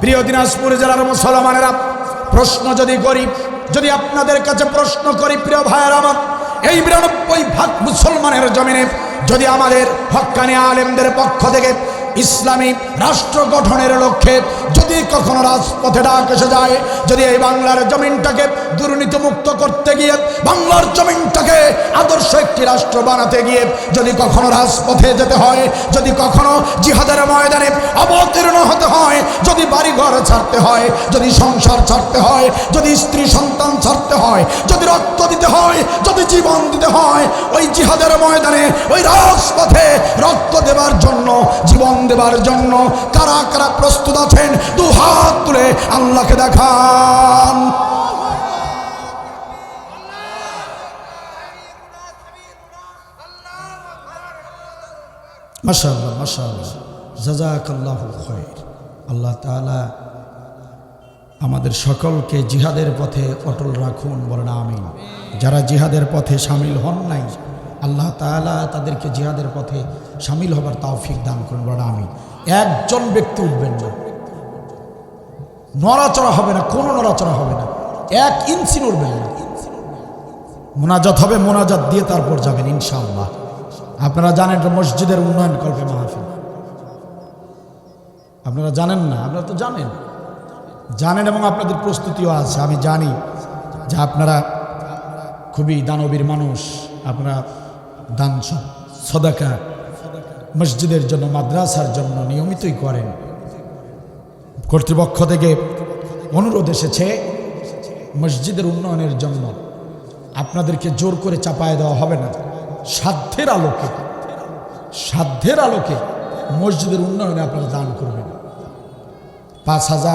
A: প্রিয় দিনাজপুর জেলার মুসলমানেরা, প্রশ্ন যদি করি, যদি আপনাদের কাছে প্রশ্ন করি প্রিয় ভাইয়েরা আমার, এই ৯২% মুসলমানের জমিনে যদি আমাদের হক্কানি আলেমদের পক্ষ থেকে ইসলামী রাষ্ট্র গঠনের লক্ষ্যে যদি কখনো রাজপথে ডাক এসে যায়, যদি এই বাংলার জমিনটাকে দুর্নীতিমুক্ত করতে গিয়ে, বাংলার জমিনটাকে আদর্শ একটি রাষ্ট্র বানাতে গিয়ে যদি কখনো রাজপথে যেতে হয়, যদি কখনো জিহাদের ময়দানে অবতীর্ণ হতে হয়, যদি বাড়িঘর ছাড়তে হয়, যদি সংসার ছাড়তে হয়, যদি স্ত্রী সন্তান ছাড়তে হয়, যদি রক্ত দিতে হয়, যদি জীবন দিতে হয়, ওই জিহাদের ময়দানে ওই রাজপথে রক্ত দেবার জন্য, জীবন দেবার জন্য কারা কারা প্রস্তুত আছেন? দু হাত তুলে আল্লাহকে দেখান। মাশাআল্লাহ, মাশাআল্লাহ, জাযাকাল্লাহু খায়র। আল্লাহ তাআলা আমাদের সকলকে জিহাদের পথে অটল রাখুন, বলেন আমিন। যারা জিহাদের পথে শামিল হন নাই, আল্লাহ তাআলা তাদেরকে জিহাদের পথে শামিল হবার তৌফিক দান করুন, বলেন আমিন। একজন ব্যক্তি উঠবেন না, নড়াচড়া হবে না, কোনো নড়াচড়া হবে না, 1 ইঞ্চি নড়বেন না। মোনাজাত হবে, মোনাজাত দিয়ে তারপর যাবেন ইনশাআল্লাহ। আপনারা জানেন এটা মসজিদের উন্নয়ন কল্পে মাহফিল। আপনারা জানেন না? আপনারা তো জানেন, জানেন এবং আপনাদের প্রস্তুতিও আছে। আমি জানি যে আপনারা খুবই দানবীর মানুষ, আপনারা দান সদাকা মসজিদের জন্য, মাদ্রাসার জন্য নিয়মিতই করেন। কর্তৃপক্ষ থেকে অনুরোধ এসেছে মসজিদের উন্নয়নের জন্য আপনাদেরকে জোর করে চাপায় দেওয়া হবে না, সাধ্যের আলোকে, সাধ্যের আলোকে মসজিদের উন্নয়নে আপনারা দান করবেন। ৫,০০০